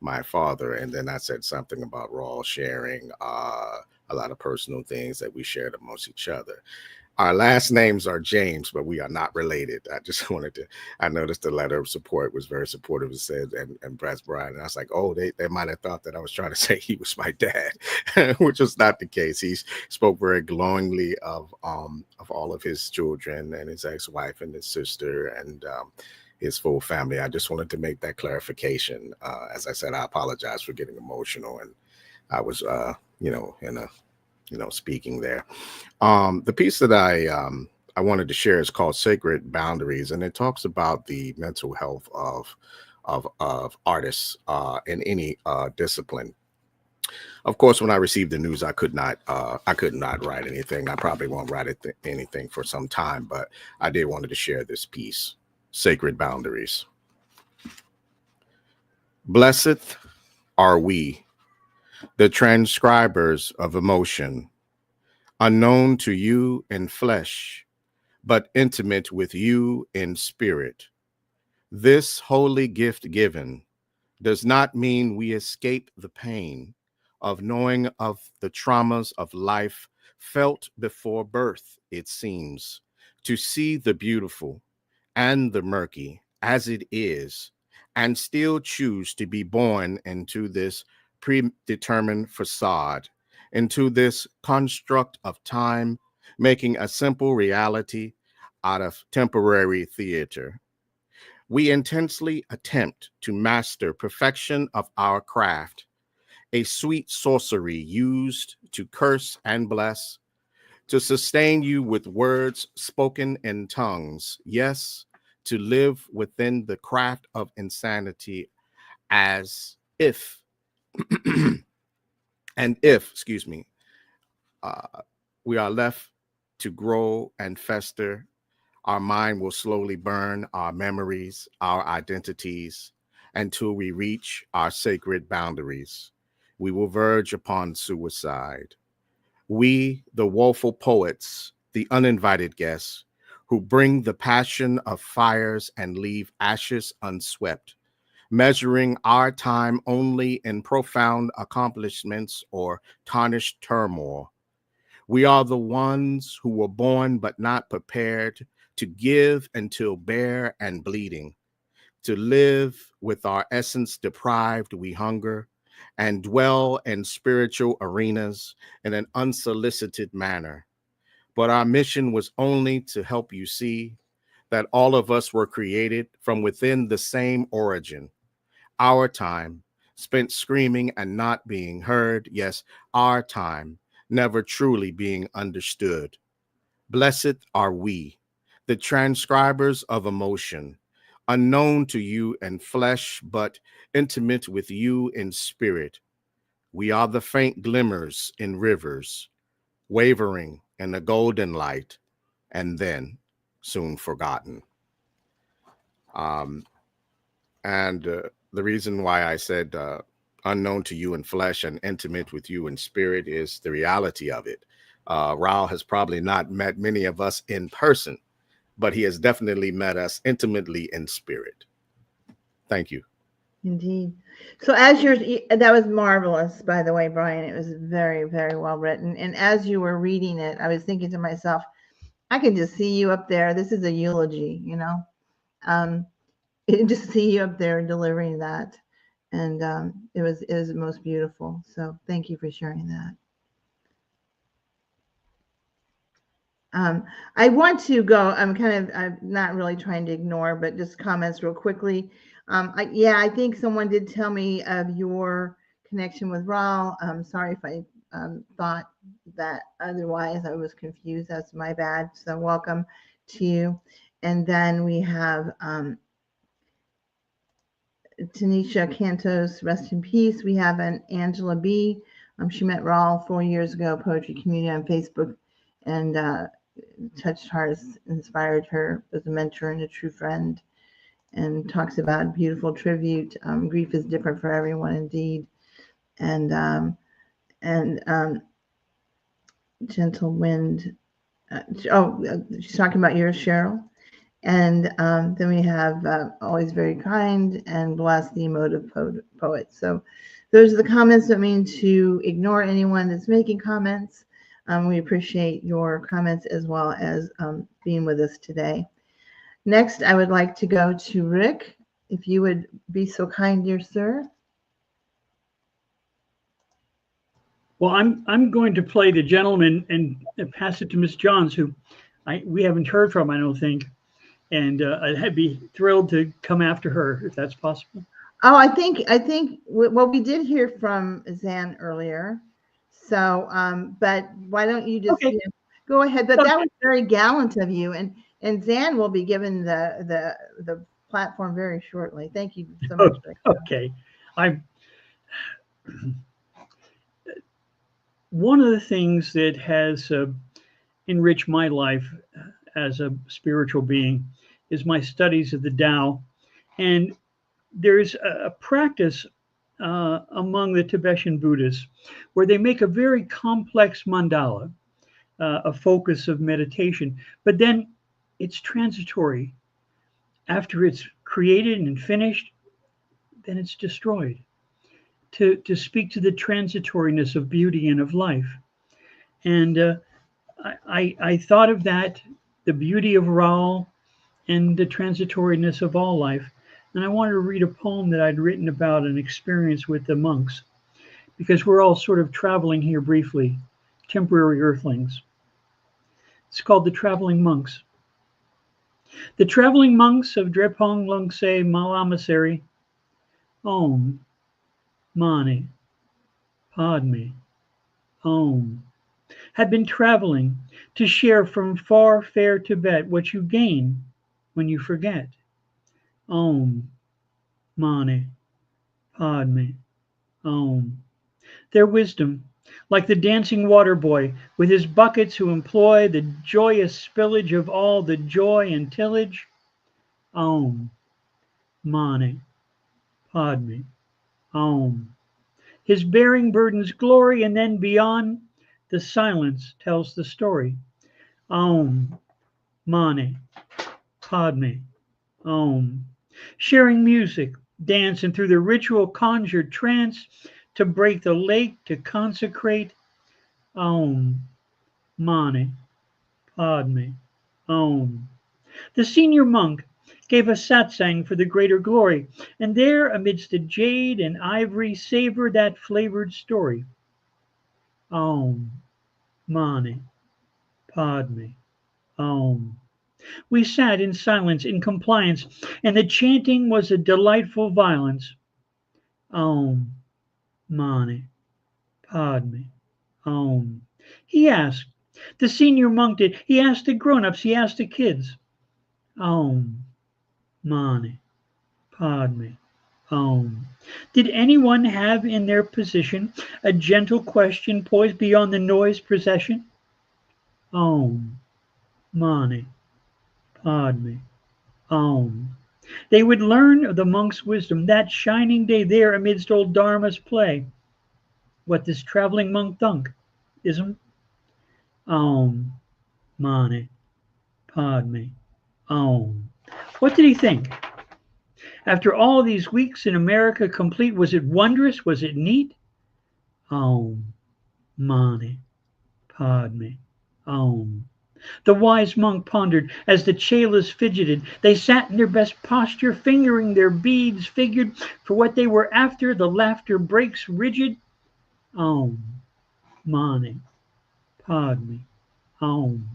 my father, and then I said something about Rawle sharing a lot of personal things that we shared amongst each other. Our last names are James, but we are not related. I just wanted to, I noticed the letter of support was very supportive. It said, and Brett Brian. And I was like, oh, they might have thought that I was trying to say he was my dad, which was not the case. He spoke very glowingly of all of his children and his ex-wife and his sister and his full family. I just wanted to make that clarification. As I said, I apologize for getting emotional, and I was, speaking there. The piece that I wanted to share is called Sacred Boundaries, and it talks about the mental health of artists in any discipline. Of course, when I received the news, I could not write anything. I probably won't write anything for some time, but I did wanted to share this piece, Sacred Boundaries. Blessed are we, the transcribers of emotion, unknown to you in flesh, but intimate with you in spirit. This holy gift given does not mean we escape the pain of knowing of the traumas of life felt before birth. It seems to see the beautiful and the murky as it is, and still choose to be born into this predetermined facade, into this construct of time, making a simple reality out of temporary theater. We intensely attempt to master perfection of our craft, a sweet sorcery used to curse and bless, to sustain you with words spoken in tongues. Yes, to live within the craft of insanity as if, we are left to grow and fester. Our mind will slowly burn our memories, our identities, until we reach our sacred boundaries. We will verge upon suicide. We, the woeful poets, the uninvited guests, who bring the passion of fires and leave ashes unswept, measuring our time only in profound accomplishments or tarnished turmoil. We are the ones who were born but not prepared to give until bare and bleeding. To live with our essence deprived, we hunger and dwell in spiritual arenas in an unsolicited manner. But our mission was only to help you see that all of us were created from within the same origin. Our time spent screaming and not being heard. Yes, our time never truly being understood. Blessed are we, the transcribers of emotion, unknown to you in flesh, but intimate with you in spirit. We are the faint glimmers in rivers, wavering in the golden light, and then soon forgotten. And the reason why I said unknown to you in flesh and intimate with you in spirit is the reality of it. Rawle has probably not met many of us in person, but he has definitely met us intimately in spirit. Thank you. Indeed. So as that was marvelous, by the way, Brian. It was very, very well written. And as you were reading it, I was thinking to myself, I can just see you up there. This is a eulogy, you know. I can just see you up there delivering that. And it was most beautiful. So thank you for sharing that. I want to go, I'm not really trying to ignore, but just comments real quickly. I think someone did tell me of your connection with Rawle. I'm sorry if I thought that otherwise. I was confused. That's my bad. So welcome to you. And then we have Tanisha Cantos, rest in peace. We have an Angela B. She met Rawle 4 years ago, Poetry Community on Facebook, and touched hearts, inspired her, was a mentor and a true friend, and talks about beautiful tribute. Grief is different for everyone, indeed. And Gentle Wind. She's talking about yours, Chyrel. And then we have Always Very Kind and Blessed, the Emotive Poet. So those are the comments. Don't mean to ignore anyone that's making comments. We appreciate your comments as well as being with us today. Next, I would like to go to Rick, if you would be so kind, dear sir. Well, I'm going to play the gentleman and pass it to Miss Johns, who we haven't heard from, I don't think. And I'd be thrilled to come after her if that's possible. Oh, I think well, we did hear from Zan earlier. So, but why don't you just go ahead? But that was very gallant of you, and Zan will be given the platform very shortly. Thank you so much. Okay, one of the things that has enriched my life as a spiritual being is my studies of the Tao, and there's a practice among the Tibetan Buddhists where they make a very complex mandala, a focus of meditation, but then it's transitory. After it's created and finished, then it's destroyed, to speak to the transitoriness of beauty and of life. And I thought of that, the beauty of Rawle and the transitoriness of all life. And I wanted to read a poem that I'd written about an experience with the monks, because we're all sort of traveling here briefly, temporary earthlings. It's called The Traveling Monks. The traveling monks of Drepung Lungse Malamaseri, Om, Mani, Padme, Om, had been traveling to share from far fair Tibet what you gain when you forget. Om, Mani, Padme, Om. Their wisdom, like the dancing water boy with his buckets who employ the joyous spillage of all the joy and tillage. Om, Mani, Padme, Om. His bearing burdens glory, and then beyond, the silence tells the story. Om, Mani, Padme, Om. Sharing music, dance, and through the ritual conjured trance, to break the lake, to consecrate. Om, Mani, Padme, Om. The senior monk gave a satsang for the greater glory, and there amidst the jade and ivory savored that flavored story. Om, Mani, Padme, Om. We sat in silence, in compliance, and the chanting was a delightful violence. Om, Mani, Padme, Om. He asked, the senior monk did, he asked the grown-ups, he asked the kids. Om, Mani, Padme, Om. Did anyone have in their position a gentle question poised beyond the noise procession? Om, Mani, Padme, Om. They would learn of the monk's wisdom that shining day there amidst old Dharma's play. What this traveling monk thunk, ism? Om, Mani, Padme, Om. What did he think? After all these weeks in America complete, was it wondrous? Was it neat? Om, Mani, Padme, Om. The wise monk pondered as the chelas fidgeted. They sat in their best posture, fingering their beads, figured for what they were after. The laughter breaks rigid. Om, Mani, Padme, Om.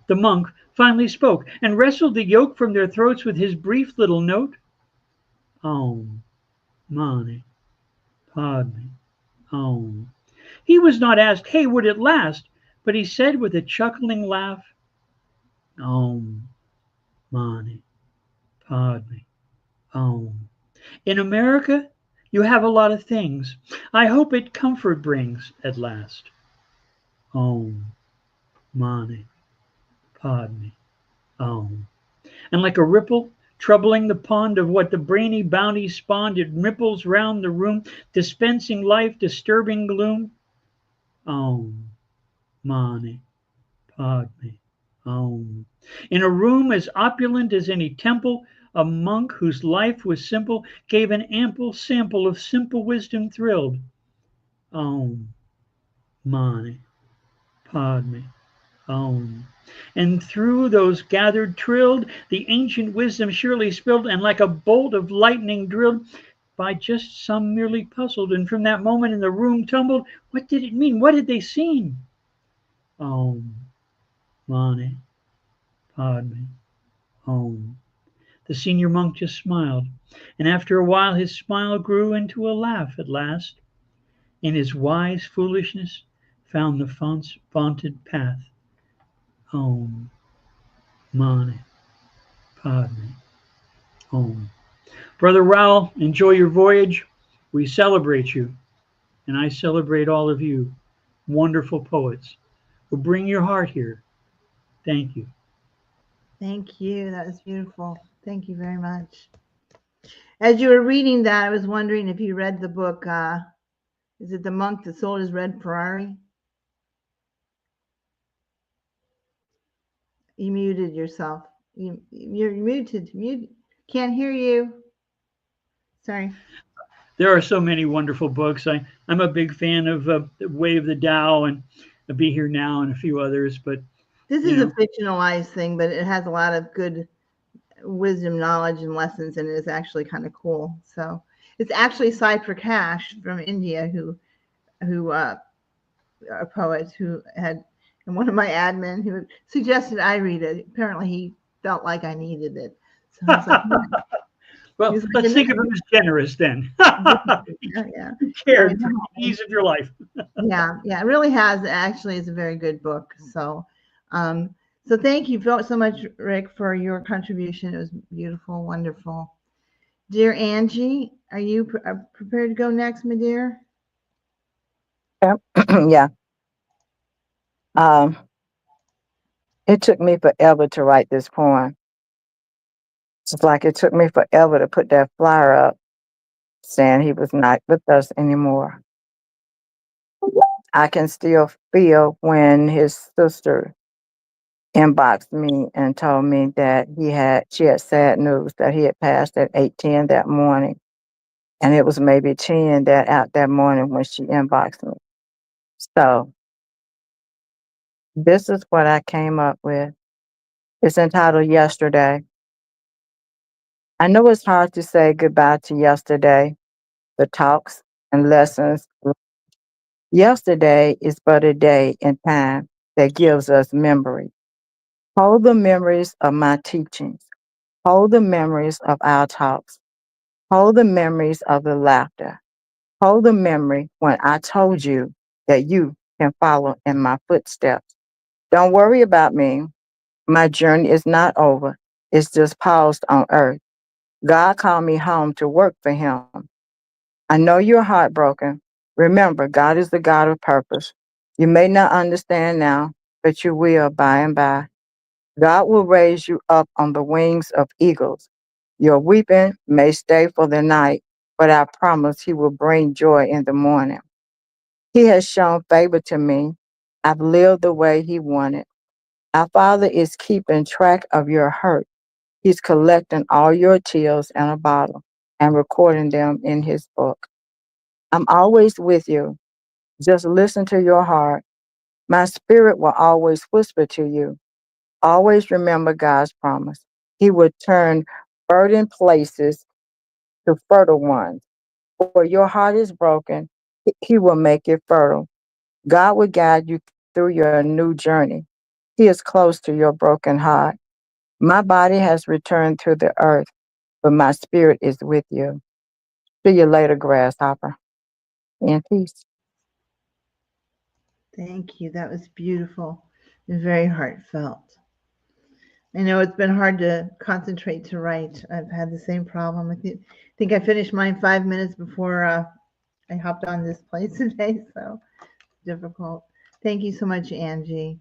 The monk finally spoke and wrestled the yoke from their throats with his brief little note. Om, Mani, Padme, Om. He was not asked, hey, would it last? But he said with a chuckling laugh, Om, Mani, Padme, Om. In America, you have a lot of things. I hope it comfort brings at last. Om, Mani, Padme, Om. And like a ripple troubling the pond of what the brainy bounty spawned, it ripples round the room, dispensing life, disturbing gloom. Om, Mani, Padme, Om. In a room as opulent as any temple, a monk whose life was simple gave an ample sample of simple wisdom thrilled. Om, Mani, Padme, Om. And through those gathered trilled, the ancient wisdom surely spilled, and like a bolt of lightning drilled by just some merely puzzled. And from that moment in the room tumbled, what did it mean? What had they seen? Om, Mani, Padme, Om. The senior monk just smiled, and after a while his smile grew into a laugh at last. In his wise foolishness found the vaunted path. Om, Mani, Padme, Om. Brother Rawle, enjoy your voyage. We celebrate you, and I celebrate all of you, wonderful poets who bring your heart here. Thank you. Thank you. That was beautiful. Thank you very much. As you were reading that, I was wondering if you read the book, is it The Monk That Sold His Red Ferrari? You muted yourself. You're muted. Mute. Can't hear you. Sorry. There are so many wonderful books. I'm a big fan of Way of the Tao and Be Here Now and a few others. But this is a fictionalized thing, but it has a lot of good wisdom, knowledge, and lessons, and it is actually kind of cool. So it's actually Sai Prakash from India, who a poet who had, and one of my admin who suggested I read it. Apparently, he felt like I needed it. So I was like, well, like, let's think of him as generous then. yeah. Cared for the ease of your life. Yeah, it really has. Actually, it's a very good book. So, so thank you so much, Rick, for your contribution. It was beautiful, wonderful. Dear Anjie, are you prepared to go next, my dear? Yeah. It took me forever to write this poem. It's like it took me forever to put that flyer up saying he was not with us anymore. I can still feel when his sister inboxed me and told me that she had sad news that he had passed at 8:10 that morning. And it was maybe 10 that morning when she inboxed me. So This is what I came up with. It's entitled Yesterday. I know it's hard to say goodbye to yesterday, the talks and lessons. Yesterday is but a day in time that gives us memory. Hold the memories of my teachings. Hold the memories of our talks. Hold the memories of the laughter. Hold the memory when I told you that you can follow in my footsteps. Don't worry about me. My journey is not over. It's just paused on earth. God called me home to work for him. I know you're heartbroken. Remember, God is the God of purpose. You may not understand now, but you will by and by. God will raise you up on the wings of eagles. Your weeping may stay for the night, but I promise he will bring joy in the morning. He has shown favor to me. I've lived the way he wanted. Our Father is keeping track of your hurt. He's collecting all your tears in a bottle and recording them in his book. I'm always with you. Just listen to your heart. My spirit will always whisper to you. Always remember God's promise. He would turn burdened places to fertile ones. Where your heart is broken, he will make it fertile. God will guide you through your new journey. He is close to your broken heart. My body has returned to the earth, but my spirit is with you. See you later, grasshopper. In peace. Thank you. That was beautiful and very heartfelt. I know it's been hard to concentrate to write. I've had the same problem. I think I finished mine 5 minutes before I hopped on this place today, so difficult. Thank you so much, Anjie.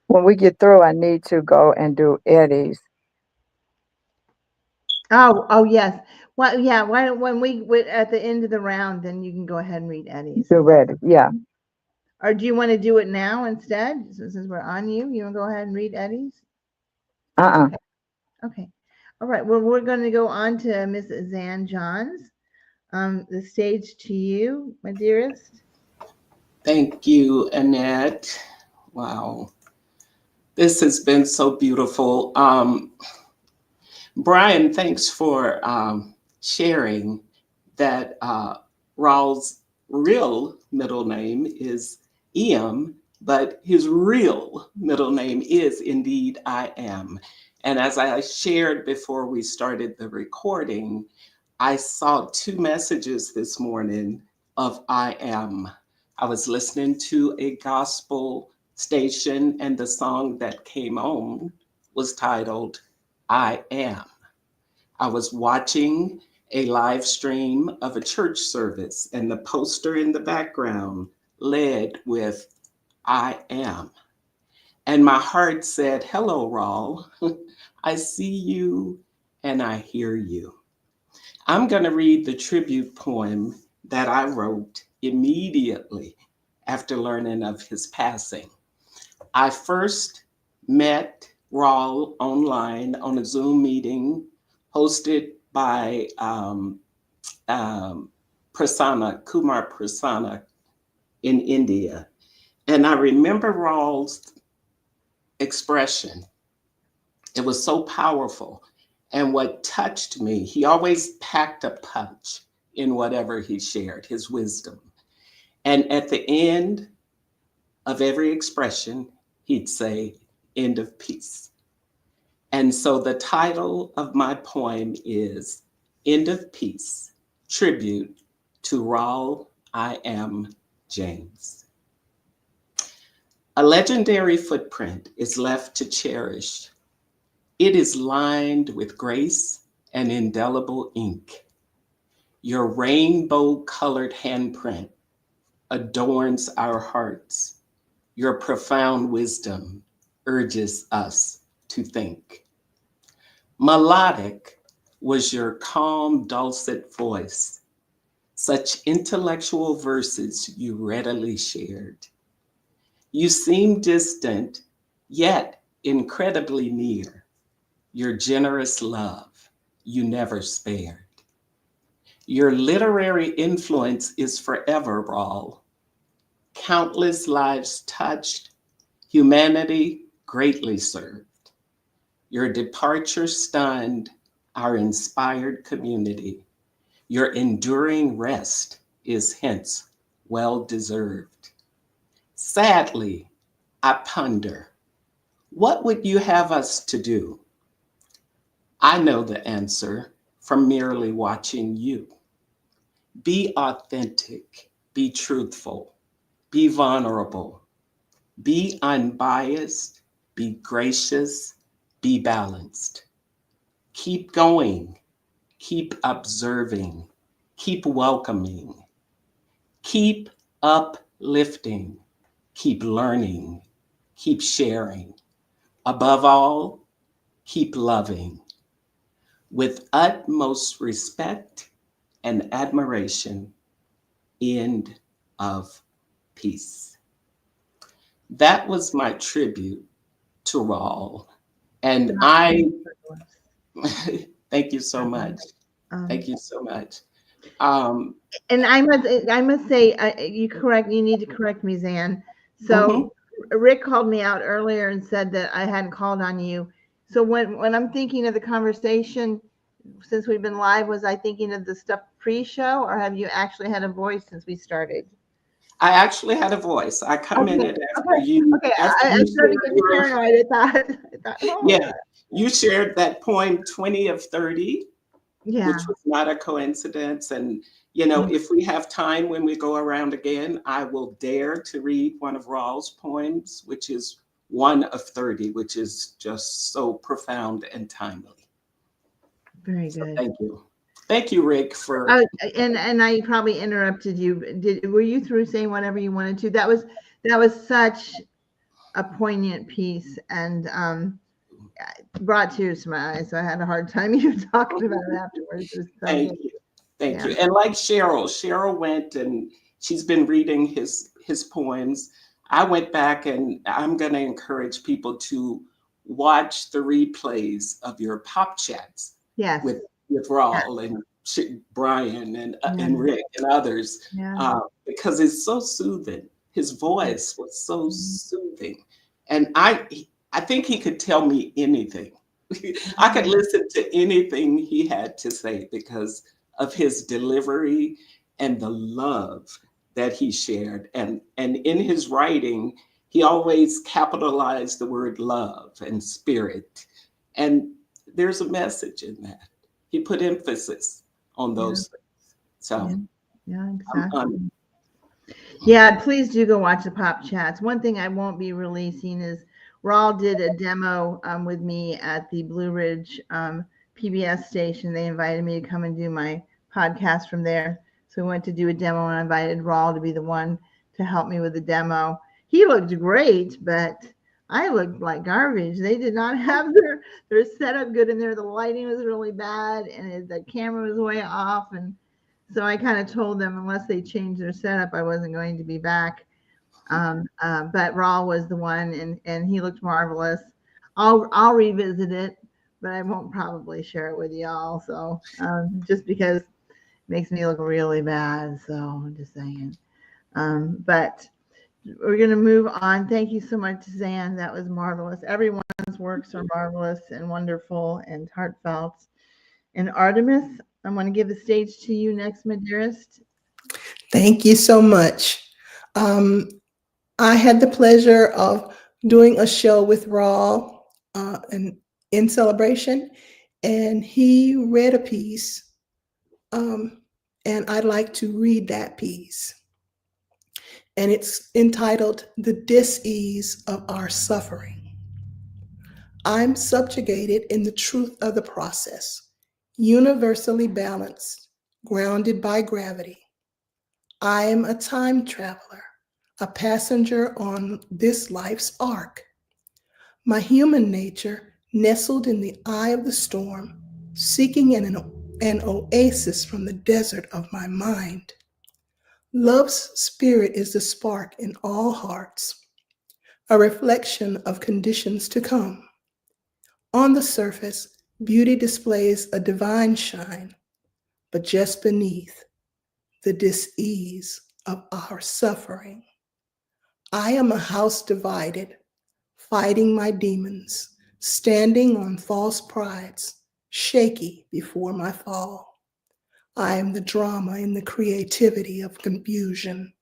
When we get through, I need to go and do Eddy's. Oh, yes. Well, yeah. Why don't when we at the end of the round, then you can go ahead and read Eddy's. Do ready. Yeah. Or do you want to do it now instead? Since we're on you, you want to go ahead and read Eddy's? Okay. All right. Well, we're going to go on to Miss Zan Johns. The stage to you, my dearest. Thank you, Annette. Wow. This has been so beautiful. Brian, thanks for sharing that Rawle's real middle name is Iam, but his real middle name is indeed I Am. And as I shared before we started the recording, I saw 2 messages this morning of I Am. I was listening to a gospel station, and the song that came on was titled I Am. I was watching a live stream of a church service, and the poster in the background led with I Am. And my heart said, hello, Rawle. I see you and I hear you. I'm going to read the tribute poem that I wrote immediately after learning of his passing. I first met Rawle online on a Zoom meeting hosted by Kumar Prasanna in India. And I remember Rawle's expression. It was so powerful. And what touched me, he always packed a punch in whatever he shared, his wisdom. And at the end of every expression, he'd say, end of peace. And so the title of my poem is End of Peace, Tribute to Rawle Iam James. A legendary footprint is left to cherish. It is lined with grace and indelible ink. Your rainbow-colored handprint adorns our hearts. Your profound wisdom urges us to think. Melodic was your calm, dulcet voice. Such intellectual verses you readily shared. You seem distant, yet incredibly near. Your generous love you never spared. Your literary influence is forever, Rawle. Countless lives touched, Humanity greatly served. Your departure stunned our inspired community. Your enduring rest is hence well deserved. Sadly, I ponder, what would you have us to do? I know the answer from merely watching you. Be authentic, be truthful, be vulnerable, be unbiased, be gracious, be balanced. Keep going, keep observing, keep welcoming, keep uplifting, keep learning, keep sharing. Above all, keep loving. With utmost respect and admiration, end of peace. That was my tribute to Rawle. And I, thank you so much. Thank you so much. And I must say, you need to correct me, Zan. So Rick called me out earlier and said that I hadn't called on you. So when I'm thinking of the conversation, since we've been live, was I thinking of the stuff pre-show, or have you actually had a voice since we started? I actually had a voice. I commented after you. Okay, After I started getting paranoid. I thought, oh. Yeah, you shared that poem 20 of 30, yeah, which was not a coincidence. And, you know, if we have time when we go around again, I will dare to read one of Rawle's poems, which is 1 of 30, which is just so profound and timely. Very So good. thank you. Thank you, Rick, for. And I probably interrupted you. Were you through saying whatever you wanted to? That was such a poignant piece, and brought tears to my eyes. So I had a hard time even talking about it afterwards. It was so Thank good. you. Thank you. And like Chyrel went and she's been reading his poems. I went back, and I'm going to encourage people to watch the replays of your pop chats. Yes. With Rawle and Brian and Rick and others, because it's so soothing. His voice was so soothing, and I think he could tell me anything. I could listen to anything he had to say because of his delivery and the love that he shared. And in his writing, he always capitalized the word love and spirit, and there's a message in that. He put emphasis on those things. So, exactly. Yeah, please do go watch the pop chats. One thing I won't be releasing is Rawle did a demo with me at the Blue Ridge PBS station. They invited me to come and do my podcast from there. So we went to do a demo, and I invited Rawle to be the one to help me with the demo. He looked great, but I looked like garbage. They did not have their setup good in there. The lighting was really bad, and the camera was way off. And so I kind of told them unless they changed their setup, I wasn't going to be back. But Rawle was the one, and he looked marvelous. I'll revisit it, but I won't probably share it with y'all. So just because it makes me look really bad. So I'm just saying. But we're going to move on. Thank you so much, Zan. That was marvelous. Everyone's works are marvelous and wonderful and heartfelt. And Artemis, I'm going to give the stage to you next, my dearest. Thank you so much. I had the pleasure of doing a show with Rawle and in celebration, and he read a piece, and I'd like to read that piece. And it's entitled "The Dis-ease of Our Suffering." I'm subjugated in the truth of the process, universally balanced, grounded by gravity. I am a time traveler, a passenger on this life's arc. My human nature nestled in the eye of the storm, seeking an oasis from the desert of my mind. Love's spirit is the spark in all hearts, a reflection of conditions to come. On the surface, beauty displays a divine shine, but just beneath, the dis-ease of our suffering. I am a house divided, fighting my demons, standing on false prides, shaky before my fall. I am the drama in the creativity of confusion.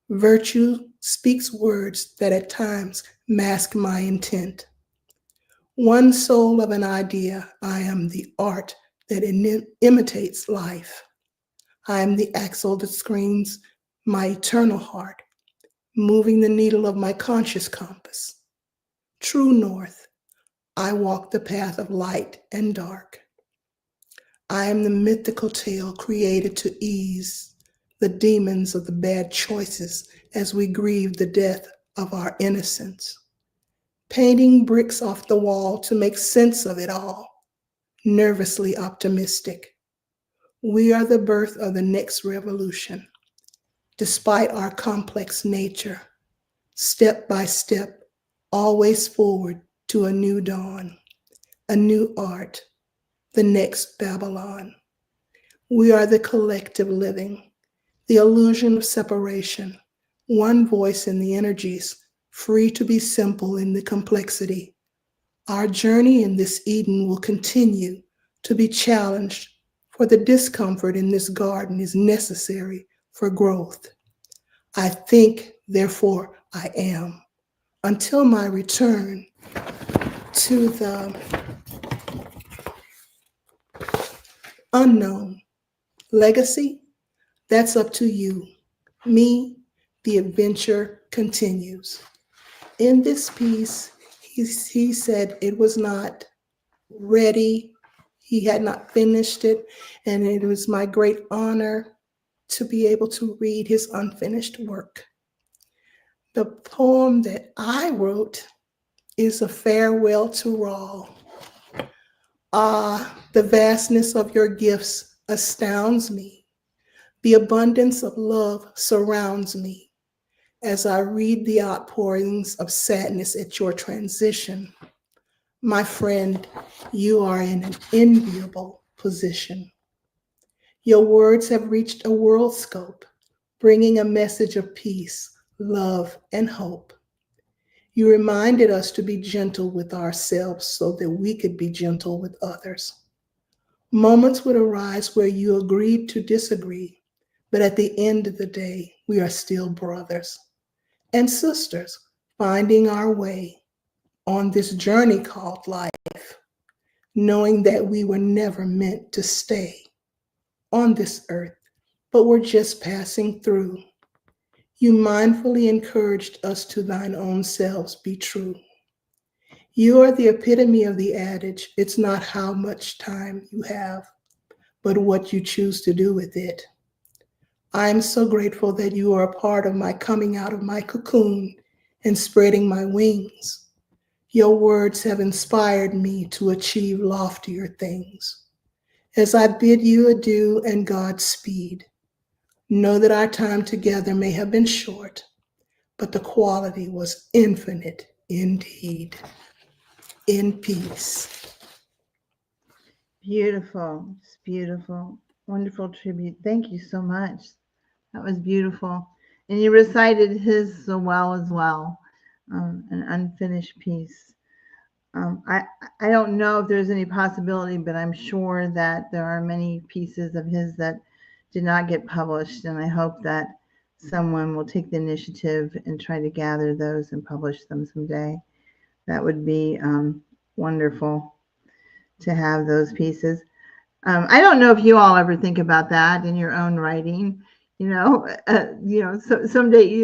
Virtue speaks words that at times mask my intent. One soul of an idea, I am the art that imitates life. I am the axle that screams my eternal heart, moving the needle of my conscious compass. True north, I walk the path of light and dark. I am the mythical tale created to ease the demons of the bad choices as we grieve the death of our innocence. Painting bricks off the wall to make sense of it all, nervously optimistic. We are the birth of the next revolution. Despite our complex nature, step by step, always forward to a new dawn, a new art, the next Babylon. We are the collective living, the illusion of separation, one voice in the energies, free to be simple in the complexity. Our journey in this Eden will continue to be challenged, for the discomfort in this garden is necessary for growth. I think, therefore I am, until my return to the unknown. Legacy, that's up to you. Me, the adventure continues. In this piece, he said it was not ready. He had not finished it, and it was my great honor to be able to read his unfinished work. The poem that I wrote is a farewell to Rawle. The vastness of your gifts astounds me. The abundance of love surrounds me as I read the outpourings of sadness at your transition. My friend, you are in an enviable position. Your words have reached a world scope, bringing a message of peace, love, and hope. You reminded us to be gentle with ourselves so that we could be gentle with others. Moments would arise where you agreed to disagree, but at the end of the day, we are still brothers and sisters finding our way on this journey called life, knowing that we were never meant to stay on this earth, but were just passing through. You mindfully encouraged us to thine own selves be true. You are the epitome of the adage, it's not how much time you have, but what you choose to do with it. I am so grateful that you are a part of my coming out of my cocoon and spreading my wings. Your words have inspired me to achieve loftier things. As I bid you adieu and Godspeed, know that our time together may have been short, but the quality was infinite indeed. In peace. Beautiful. It's beautiful. Wonderful tribute. Thank you so much. That was beautiful. And you recited his so well as well, an unfinished piece. I don't know if there's any possibility, but I'm sure that there are many pieces of his that did not get published, and I hope that someone will take the initiative and try to gather those and publish them someday. That would be wonderful to have those pieces. I don't know if you all ever think about that in your own writing. So someday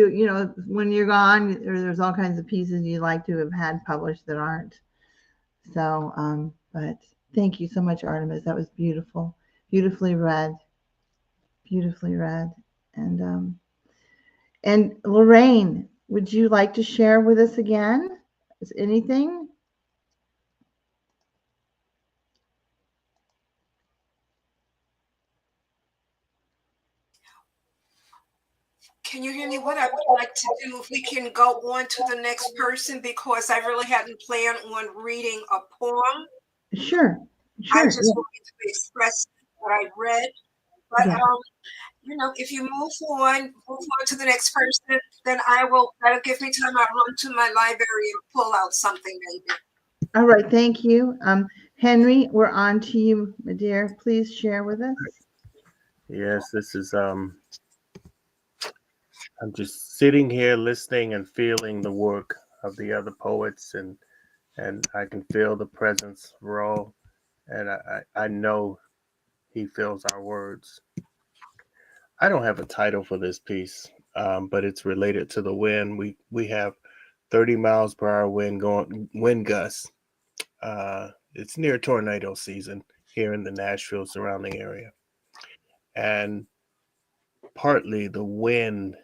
when you're gone, there's all kinds of pieces you'd like to have had published that aren't. So, but thank you so much, Artemis. That was beautiful, beautifully read, and Lorraine, would you like to share with us again? Is anything? Can you hear me? What I would like to do, if we can go on to the next person, because I really hadn't planned on reading a poem. Sure. I just wanted to express what I read. But Yeah. if you move on to the next person, then that'll give me time. I'll run to my library and pull out something maybe. All right, thank you. Henry, we're on to you, my dear. Please share with us. Yes, this is I'm just sitting here listening and feeling the work of the other poets, and I can feel the presence of Rawle, and I know he feels our words. I don't have a title for this piece, but it's related to the wind. We have 30 miles per hour wind gusts. It's near tornado season here in the Nashville surrounding area, and partly the wind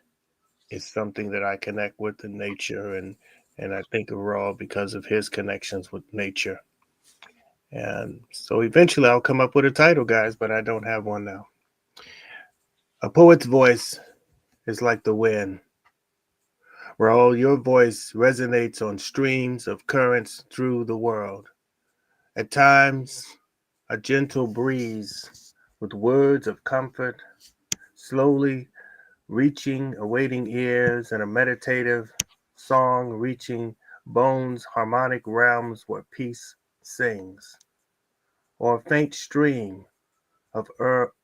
is something that I connect with in nature, and I think of Rawle because of his connections with nature. And so eventually I'll come up with a title, guys, but I don't have one now. A poet's voice is like the wind. Rawle, your voice resonates on streams of currents through the world. At times, a gentle breeze with words of comfort, slowly reaching awaiting ears, and a meditative song reaching bones, harmonic realms where peace sings. Or a faint stream of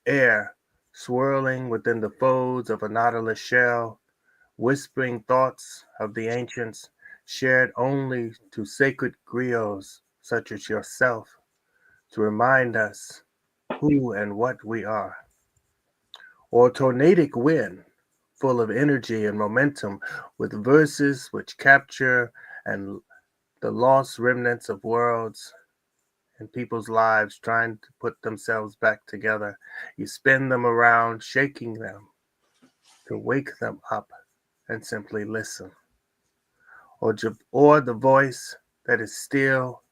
air swirling within the folds of a nautilus shell, whispering thoughts of the ancients shared only to sacred griots such as yourself to remind us who and what we are. Or tornadic wind, full of energy and momentum, with verses which capture and the lost remnants of worlds and people's lives trying to put themselves back together. You spin them around, shaking them to wake them up and simply listen. Or the voice that is still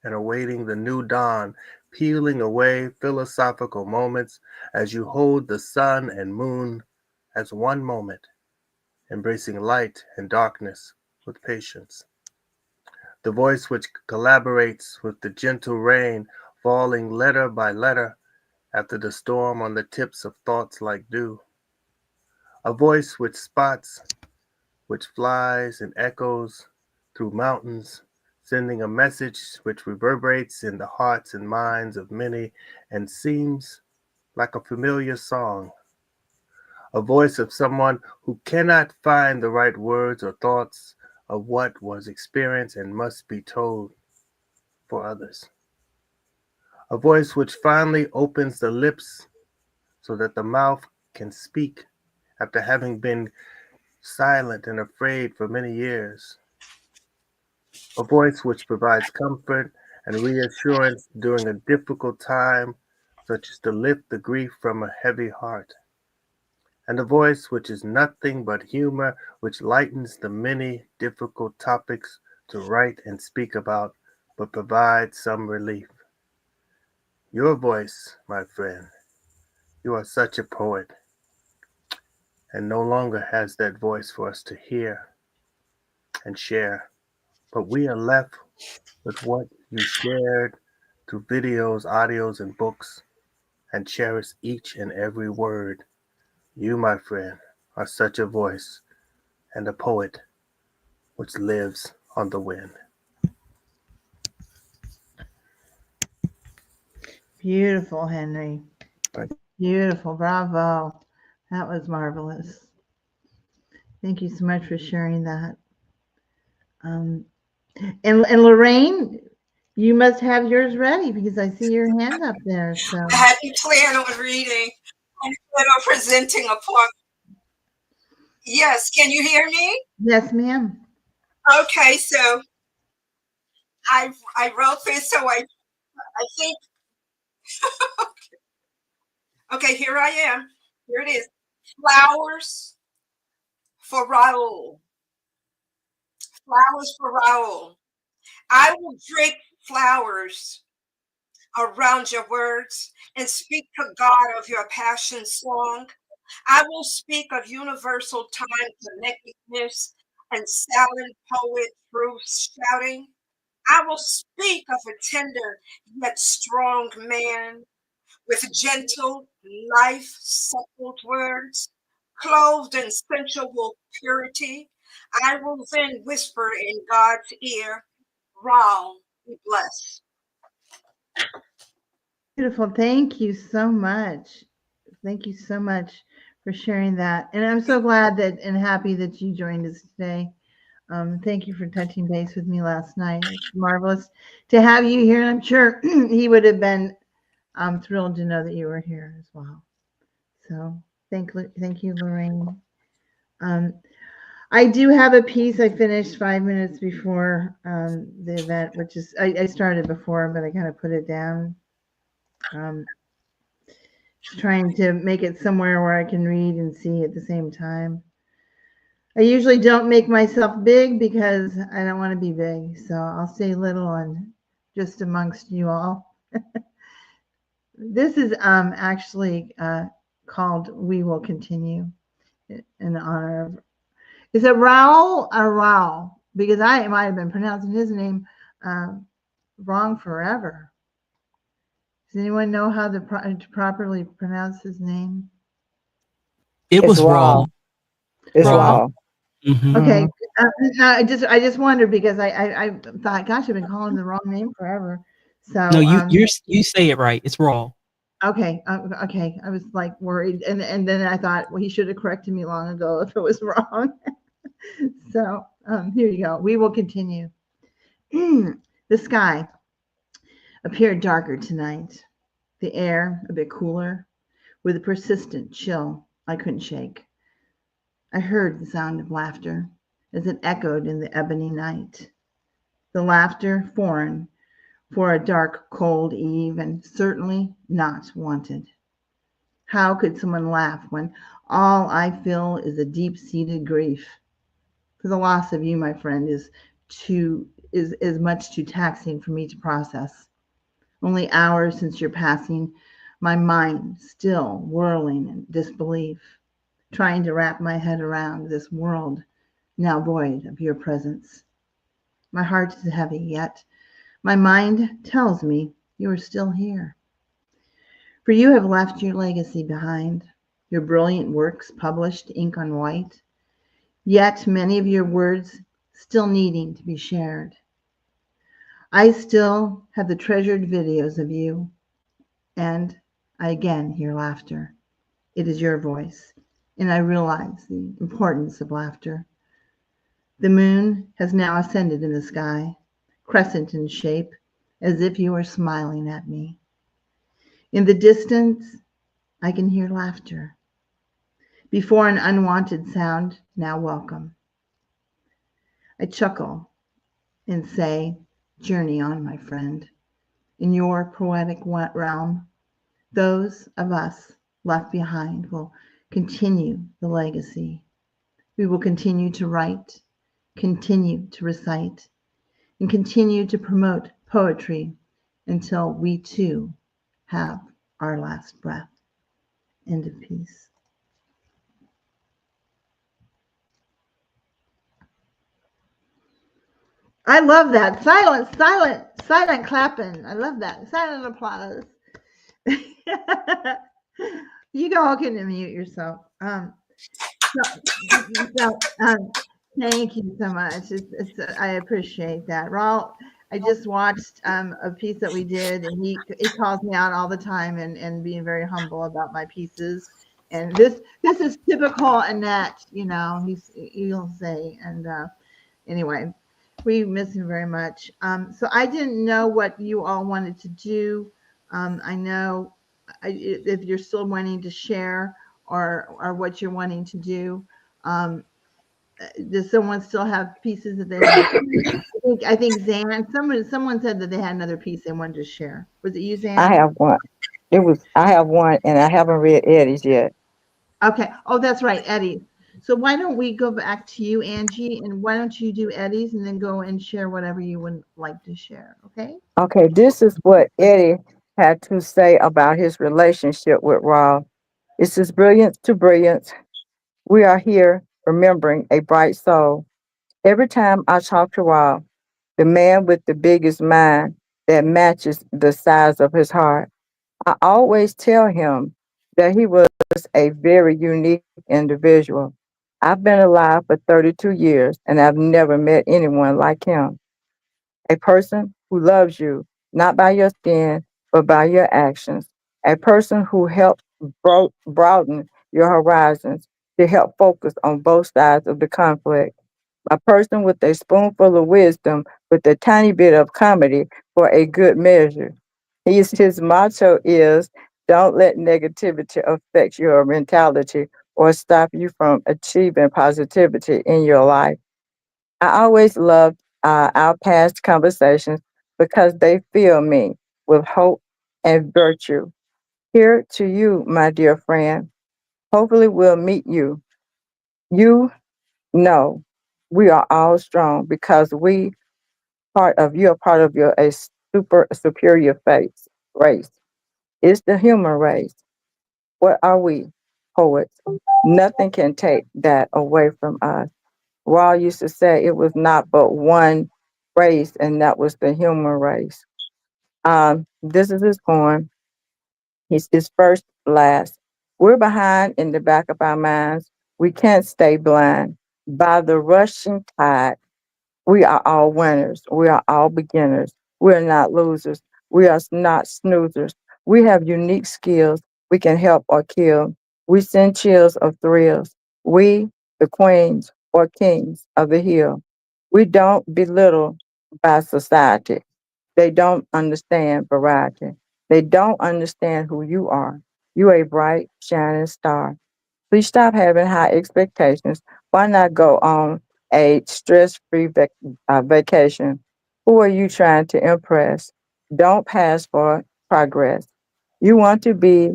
and awaiting the new dawn, peeling away philosophical moments as you hold the sun and moon as one moment, embracing light and darkness with patience. The voice which collaborates with the gentle rain falling letter by letter after the storm on the tips of thoughts like dew. A voice which spots, which flies and echoes through mountains, sending a message which reverberates in the hearts and minds of many and seems like a familiar song. A voice of someone who cannot find the right words or thoughts of what was experienced and must be told for others. A voice which finally opens the lips so that the mouth can speak after having been silent and afraid for many years. A voice which provides comfort and reassurance during a difficult time, such as to lift the grief from a heavy heart. And a voice which is nothing but humor, which lightens the many difficult topics to write and speak about, but provides some relief. Your voice, my friend, you are such a poet, and no longer has that voice for us to hear and share. But we are left with what you shared through videos, audios, and books, and cherish each and every word. You, my friend, are such a voice and a poet which lives on the wind. Beautiful, Henry. Right. Beautiful. Bravo. That was marvelous. Thank you so much for sharing that. And Lorraine, you must have yours ready because I see your hand up there. So I hadn't planned on reading instead of presenting a poem. Yes, can you hear me? yes, ma'am. Okay, so I wrote this, so I think. Okay, here I am. Here it is. Flowers for Rawle. Flowers for Rawle. I will drink flowers around your words and speak to God of your passion song. I will speak of universal time connectedness and silent poet truth shouting. I will speak of a tender yet strong man with gentle, life-suppled words, clothed in sensual purity. I will then whisper in God's ear, Rawle, be blessed. Beautiful. Thank you so much. Thank you so much for sharing that. And I'm so glad that and happy that you joined us today. Thank you for touching base with me last night. It's marvelous to have you here. And I'm sure he would have been thrilled to know that you were here as well. So thank you, Lorraine. I do have a piece I finished 5 minutes before the event, which is I started before, but I kind of put it down. Trying to make it somewhere where I can read and see at the same time. I usually don't make myself big because I don't want to be big, so I'll stay little and just amongst you all. This is actually called "We Will Continue" in honor of. Is it Rawle or Rawle? Because I might have been pronouncing his name wrong forever. Does anyone know how to properly pronounce his name? It was Rawle. It's Rawle. Rawle. Mm-hmm. Okay, I just wondered because I thought, gosh, I've been calling the wrong name forever. So No, you say it right. It's Rawle. Okay, okay. I was like worried, and then I thought, well, he should have corrected me long ago if it was wrong. So here you go. We will continue. The sky appeared darker tonight. The air a bit cooler, with a persistent chill I couldn't shake. I heard the sound of laughter as it echoed in the ebony night. The laughter foreign for a dark, cold eve, and certainly not wanted. How could someone laugh when all I feel is a deep-seated grief? For the loss of you, my friend, is much too taxing for me to process. Only hours since your passing, my mind still whirling in disbelief, trying to wrap my head around this world now void of your presence. My heart is heavy, yet my mind tells me you are still here. For you have left your legacy behind, your brilliant works published ink on white, yet many of your words still needing to be shared. I still have the treasured videos of you, and I again hear laughter. It is your voice, and I realize the importance of laughter. The moon has now ascended in the sky, crescent in shape, as if you were smiling at me. In the distance, I can hear laughter. Before an unwanted sound, now welcome. I chuckle and say, journey on, my friend. In your poetic realm, those of us left behind will continue the legacy. We will continue to write, continue to recite, and continue to promote poetry until we too have our last breath. End of piece. I love that. Silent clapping. I love that. Silent applause. You all can unmute yourself. Thank you so much. I appreciate that. Rawle, I just watched a piece that we did, and he calls me out all the time and being very humble about my pieces. And this is typical Annette, he'll say. And anyway, we miss him very much. So I didn't know what you all wanted to do. I know if you're still wanting to share or what you're wanting to do. Does someone still have pieces that they want? I think Zan, someone said that they had another piece they wanted to share. Was it you, Zan? I have one. I have one, and I haven't read Eddy's yet. Okay. Oh, that's right, Eddy. So why don't we go back to you, Anjie, and why don't you do Eddy's and then go and share whatever you would like to share, okay? Okay, this is what Eddy had to say about his relationship with Rawle. It says, brilliance to brilliance. We are here remembering a bright soul. Every time I talk to Rawle, the man with the biggest mind that matches the size of his heart, I always tell him that he was a very unique individual. I've been alive for 32 years and I've never met anyone like him. A person who loves you, not by your skin, but by your actions. A person who helps broaden your horizons to help focus on both sides of the conflict. A person with a spoonful of wisdom with a tiny bit of comedy for a good measure. His motto is don't let negativity affect your mentality or stop you from achieving positivity in your life. I always loved our past conversations because they fill me with hope and virtue. Here to you, my dear friend. Hopefully, we'll meet you. You know, we are all strong because you are part of your a superior race. It's the human race. What are we? Poets. Nothing can take that away from us. Rawle used to say it was not but one race, and that was the human race. This is his poem. His first last. We're behind in the back of our minds. We can't stay blind. By the rushing tide, we are all winners. We are all beginners. We are not losers. We are not snoozers. We have unique skills. We can help or kill. We send chills of thrills. We, the queens or kings of the hill. We don't belittle by society. They don't understand variety. They don't understand who you are. You are a bright, shining star. Please stop having high expectations. Why not go on a stress-free vacation? Who are you trying to impress? Don't pass for progress. You want to be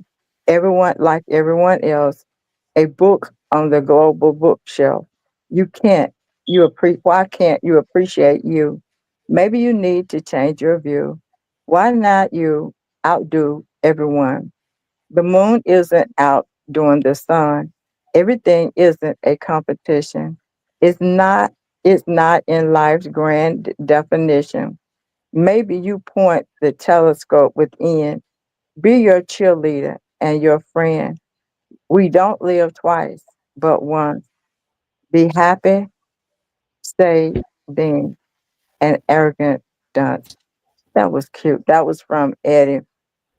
everyone like everyone else, a book on the global bookshelf. You can't. Why can't you appreciate you? Maybe you need to change your view. Why not you outdo everyone? The moon isn't outdoing the sun. Everything isn't a competition. It's not, it's not in life's grand definition. Maybe you point the telescope within. Be your cheerleader and your friend. We don't live twice, but once. Be happy, stay then, and arrogant dunce. That was cute. That was from Eddy.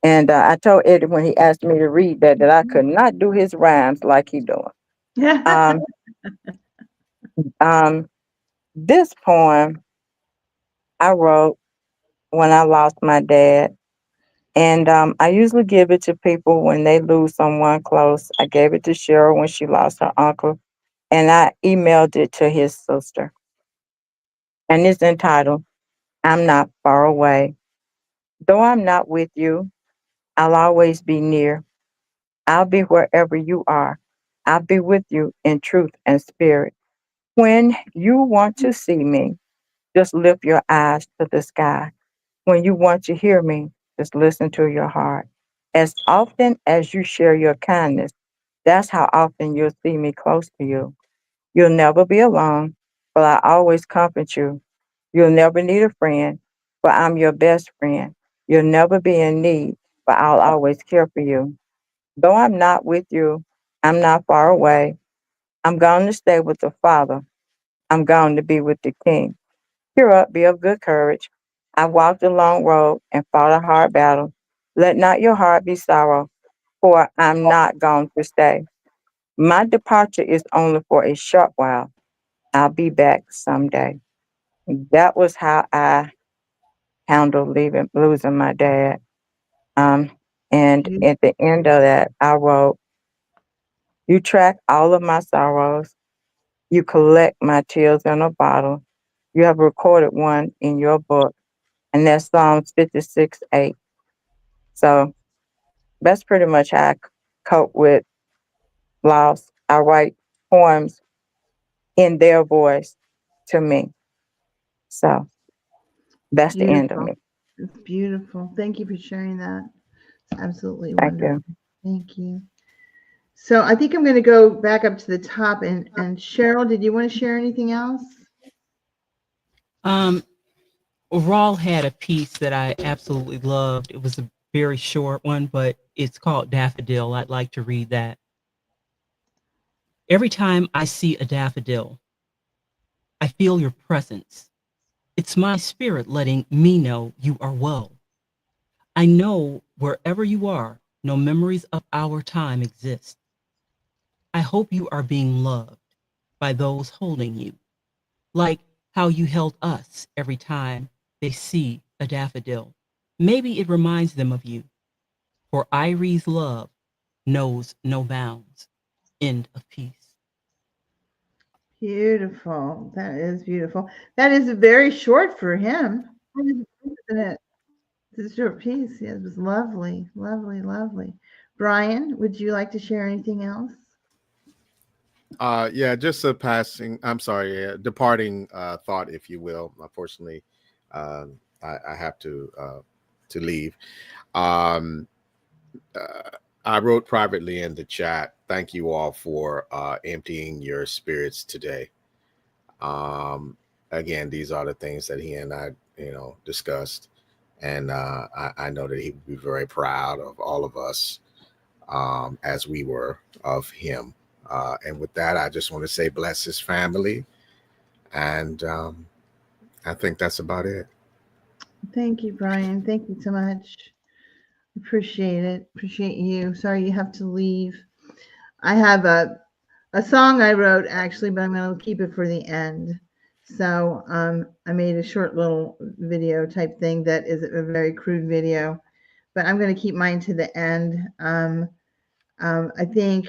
And I told Eddie when he asked me to read that I could not do his rhymes like he doing. Um, um, this poem I wrote when I lost my dad, and I usually give it to people when they lose someone close. I gave it to Chyrel when she lost her uncle, and I emailed it to his sister. And it's entitled "I'm Not Far Away." Though I'm not with you, I'll always be near. I'll be wherever you are. I'll be with you in truth and spirit. When you want to see me, just lift your eyes to the sky. When you want to hear me, just listen to your heart. As often as you share your kindness, that's how often you'll see me close to you. You'll never be alone, but I always comfort you. You'll never need a friend, but I'm your best friend. You'll never be in need, but I'll always care for you. Though I'm not with you, I'm not far away. I'm going to stay with the Father. I'm going to be with the King. Cheer up, be of good courage. I walked a long road and fought a hard battle. Let not your heart be sorrow, for I'm not going to stay. My departure is only for a short while. I'll be back someday. That was how I handled losing my dad. Um, and at the end of that, I wrote, you track all of my sorrows. You collect my tears in a bottle. You have recorded one in your book, and that's Psalms 56:8. So that's pretty much how I cope with loss. I write poems in their voice to me. So that's the end of Beautiful. me. It's beautiful. Thank you for sharing that. It's absolutely Thank wonderful. you. Thank you. So I think I'm going to go back up to the top. And Chyrel, did you want to share anything else? Rawle had a piece that I absolutely loved. It was very short one, but it's called Daffodil. I'd like to read that. Every time I see a daffodil, I feel your presence. It's my spirit letting me know you are well. I know wherever you are, no memories of our time exist. I hope you are being loved by those holding you, like how you held us every time they see a daffodil. Maybe it reminds them of you, for Irie's love knows no bounds. End of piece. Beautiful. That is beautiful. That is very short for him, isn't it? It's a short piece. Yeah, it was lovely, lovely, lovely. Brian, would you like to share anything else? Yeah, just a passing, departing thought, if you will. Unfortunately, I have to leave. I wrote privately in the chat, thank you all for emptying your spirits today. Again, these are the things that he and I, discussed. And I know that he would be very proud of all of us as we were of him. And with that, I just want to say bless his family. And I think that's about it. Thank you, Brian. Thank you so much. Appreciate it. Appreciate you. Sorry you have to leave. I have a song I wrote actually, but I'm going to keep it for the end. So I made a short little video type thing that is a very crude video, but I'm going to keep mine to the end. I think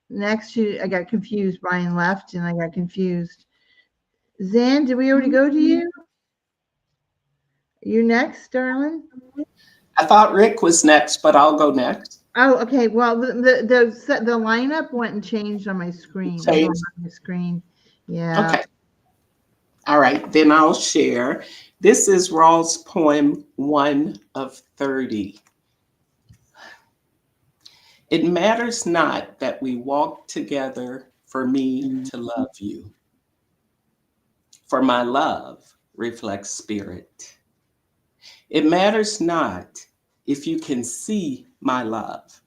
next to, I got confused. Brian left and I got confused. Zan, did we already go to you? You next, darling? I thought Rick was next, but I'll go next. Oh, okay. Well, the lineup went and changed on my screen. Changed? On my screen. Yeah. Okay. All right, then I'll share. This is Rawle's poem 1 of 30. It matters not that we walk together for me to love you. For my love reflects spirit. It matters not if you can see my love,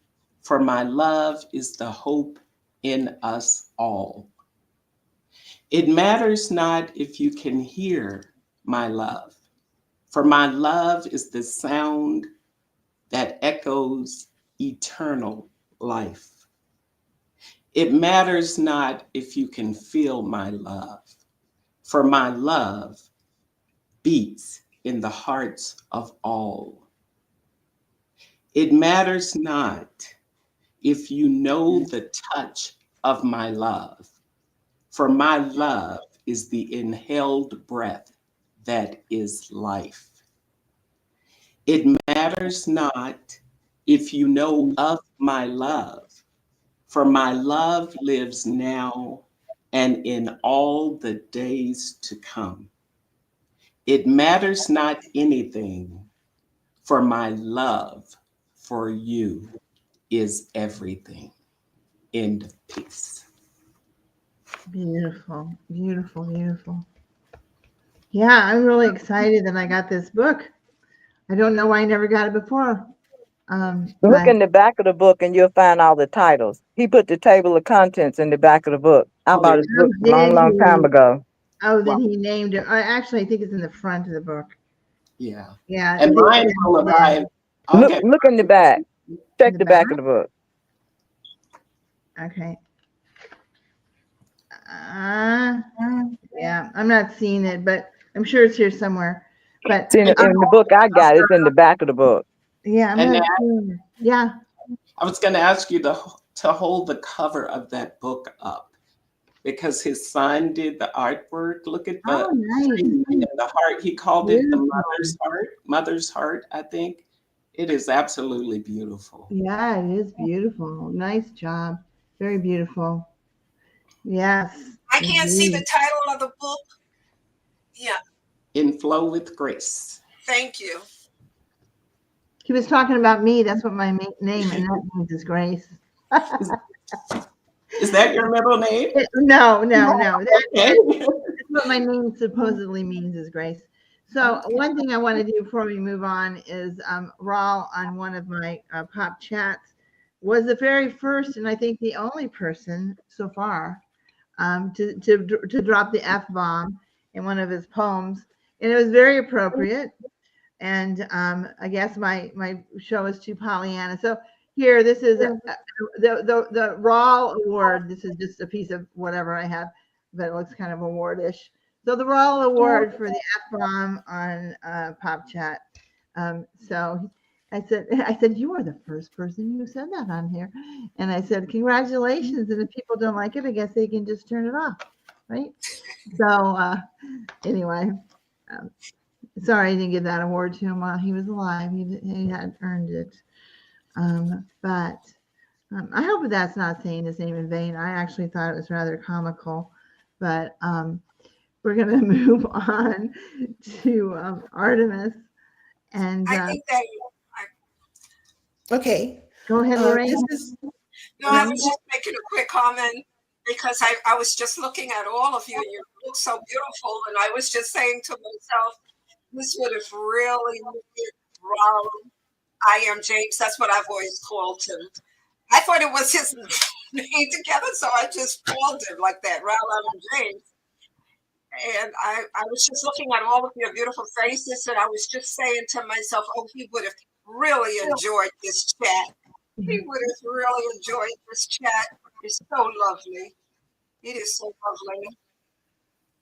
for my love is the hope in us all. It matters not if you can hear my love, for my love is the sound that echoes eternal life. It matters not if you can feel my love, for my love beats in the hearts of all. It matters not if you know the touch of my love, for my love is the inhaled breath that is life. It matters not if you know of my love, for my love lives now and in all the days to come. It matters not anything, for my love for you is everything. End of piece. Beautiful, beautiful, beautiful. Yeah, I'm really excited that I got this book. I don't know why I never got it before. Look in the back of the book and you'll find all the titles. He put the table of contents in the back of the book. I bought his book a long, long time ago. Oh, then he named it. Actually, I think it's in the front of the book. Yeah. Yeah. And mine will arrive. Look in the back. Check the back of the book. Okay. Yeah, I'm not seeing it, but I'm sure it's here somewhere. But it's in the book I got, it's in the back of the book. Yeah, I'm not seeing it. Yeah. I was going to ask you to hold the cover of that book up because his son did the artwork. Look at the heart. He called it the mother's heart, I think. It is absolutely beautiful. Yeah, it is beautiful. Nice job. Very beautiful. Yes. I can't see the title of the book. Yeah. In Flow with Grace. Thank you. He was talking about me. That's what my name and that means is Grace. Is that your middle name? No. Okay. That's what my name supposedly means is Grace. So one thing I want to do before we move on is Rawle on one of my pop chats was the very first and I think the only person so far to drop the F-bomb in one of his poems, and it was very appropriate. And I guess my show is too Pollyanna. So here, this is the Rawle Award. This is just a piece of whatever I have, but it looks kind of awardish. So the Rawle Award for the F-bomb on Pop Chat. So I said, you are the first person who said that on here. And I said, congratulations. And if people don't like it, I guess they can just turn it off, right? So anyway, sorry I didn't give that award to him while he was alive. He had earned it. But I hope that's not saying his name in vain. I actually thought it was rather comical. But we're going to move on to Artemis. And I think that. Okay. Go ahead, Lorraine. No, I was just making a quick comment because I was just looking at all of you and you look so beautiful. And I was just saying to myself, this would have really made Rawle Iam James. That's what I've always called him. I thought it was his name together, so I just called him like that, Rawle Iam James. And I was just looking at all of your beautiful faces, and I was just saying to myself, oh, he would have really enjoyed this chat. He would have really enjoyed this chat. It's so lovely. It is so lovely.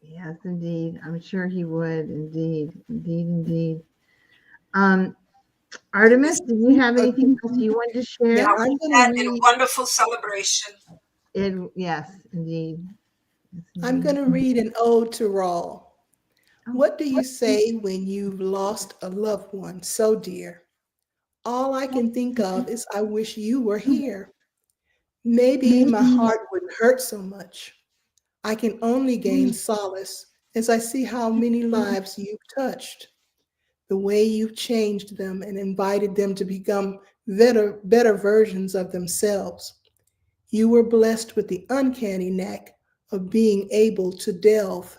Yes, indeed. I'm sure he would. Indeed. Artemis, do you have anything else you wanted to share? Yeah, that and a wonderful celebration. Yes, indeed. I'm going to read an ode to Rawle. What do you say when you've lost a loved one so dear? All I can think of is I wish you were here. Maybe my heart wouldn't hurt so much. I can only gain solace as I see how many lives you've touched, the way you've changed them and invited them to become better versions of themselves. You were blessed with the uncanny knack of being able to delve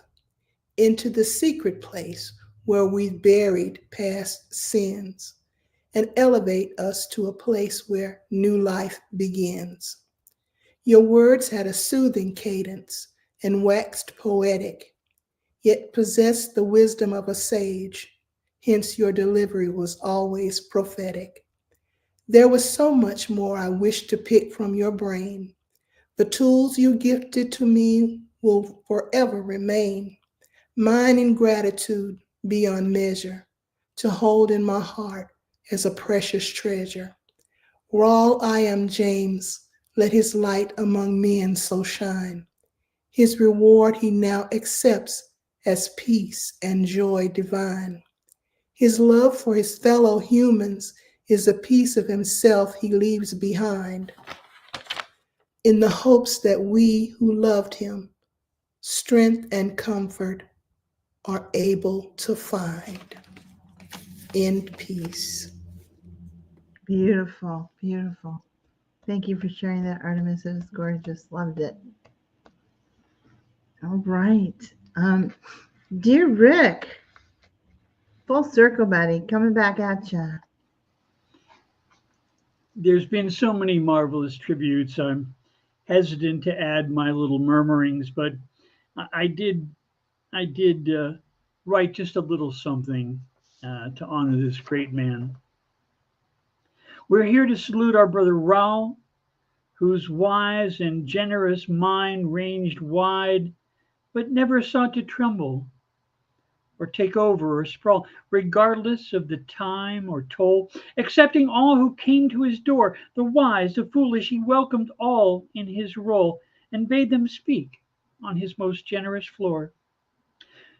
into the secret place where we've buried past sins and elevate us to a place where new life begins. Your words had a soothing cadence and waxed poetic, yet possessed the wisdom of a sage, hence your delivery was always prophetic. There was so much more I wish to pick from your brain. The tools you gifted to me will forever remain, mine in gratitude beyond measure, to hold in my heart as a precious treasure. Rawle Iam James, let his light among men so shine. His reward he now accepts as peace and joy divine. His love for his fellow humans is a piece of himself he leaves behind, in the hopes that we who loved him strength and comfort are able to find. In peace. Beautiful. Thank you for sharing that, Artemis. It was gorgeous. Loved it. All right. Dear Rick, full circle, buddy. Coming back at you. There's been so many marvelous tributes. I'm hesitant to add my little murmurings, but I did write just a little something to honor this great man. We're here to salute our brother Rawle, whose wise and generous mind ranged wide, but never sought to tremble or take over or sprawl, regardless of the time or toll, accepting all who came to his door, the wise, the foolish, he welcomed all in his role and bade them speak on his most generous floor.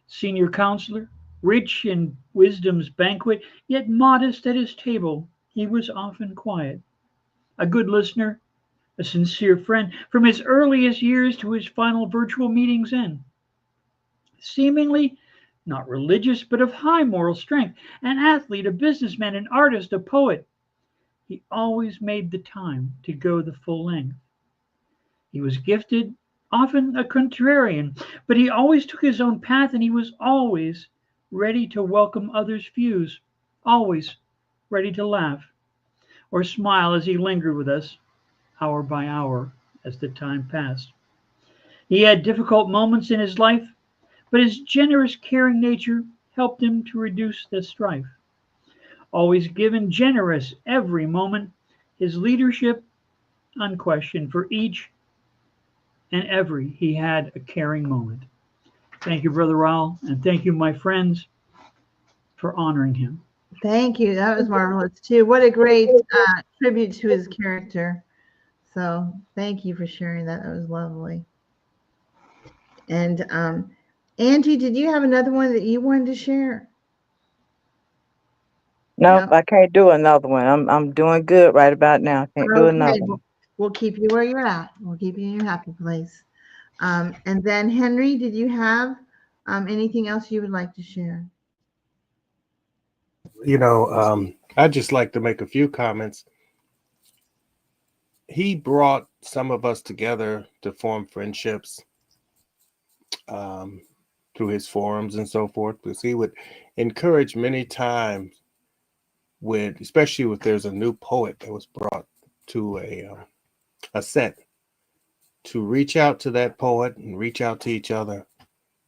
Senior counselor, rich in wisdom's banquet, yet modest at his table, he was often quiet. A good listener, a sincere friend, from his earliest years to his final virtual meetings end. Seemingly not religious, but of high moral strength, an athlete, a businessman, an artist, a poet, he always made the time to go the full length. He was gifted, often a contrarian, but he always took his own path, and he was always ready to welcome others' views, always ready to laugh or smile as he lingered with us, hour by hour, as the time passed. He had difficult moments in his life, but his generous, caring nature helped him to reduce the strife. Always given generous every moment, his leadership unquestioned. For each and every, he had a caring moment. Thank you, Brother Rawle, and thank you, my friends, for honoring him. Thank you. That was marvelous too. What a great tribute to his character. So thank you for sharing that. That was lovely. And Anjie, did you have another one that you wanted to share? Nope, I can't do another one. I'm doing good right about now. Can't do another one. We'll keep you where you're at. We'll keep you in your happy place. And then Henry, did you have anything else you would like to share? You know, I'd just like to make a few comments. He brought some of us together to form friendships through his forums and so forth, because he would encourage many times with, especially if there's a new poet that was brought to a set, to reach out to that poet and reach out to each other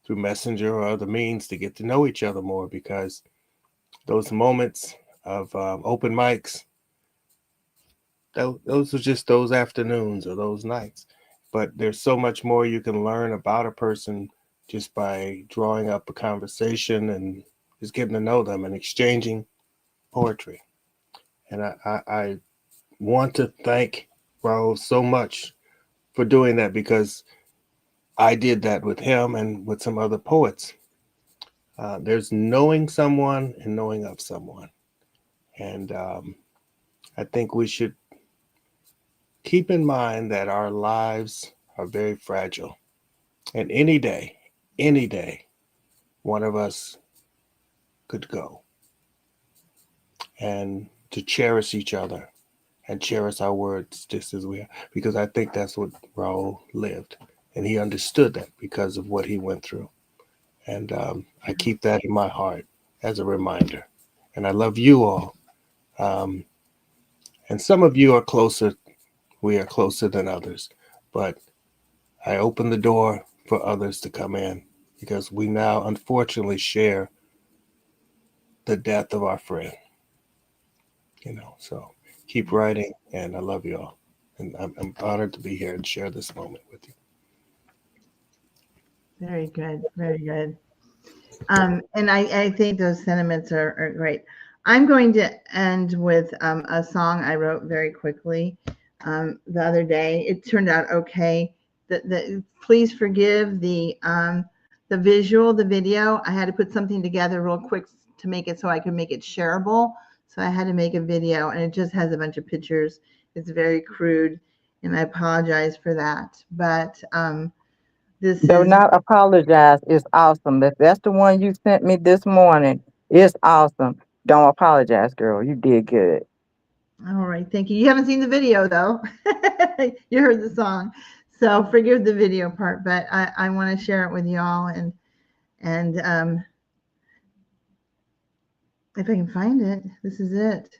through Messenger or other means to get to know each other more, because those moments of open mics, those are just those afternoons or those nights. But there's so much more you can learn about a person just by drawing up a conversation and just getting to know them and exchanging poetry. And I want to thank Rawle so much for doing that, because I did that with him and with some other poets. There's knowing someone and knowing of someone. And I think we should keep in mind that our lives are very fragile. And any day, one of us could go. And to cherish each other and cherish our words just as we are. Because I think that's what Rawle lived. And he understood that because of what he went through. And I keep that in my heart as a reminder. And I love you all. And some of you are closer. We are closer than others. But I open the door for others to come in, because we now unfortunately share the death of our friend. You know, so keep writing, and I love you all. And I'm honored to be here and share this moment with you. Very good. Very good. And I think those sentiments are great. I'm going to end with a song I wrote very quickly the other day. It turned out okay. Please forgive the video. I had to put something together real quick to make it so I could make it shareable. So I had to make a video, and it just has a bunch of pictures. It's very crude, and I apologize for that. But Do not apologize. It's awesome. If that's the one you sent me this morning, it's awesome. Don't apologize, girl. You did good. All right, thank you. You haven't seen the video though. You heard the song, so forgive the video part. But I want to share it with y'all, and if I can find it, this is it.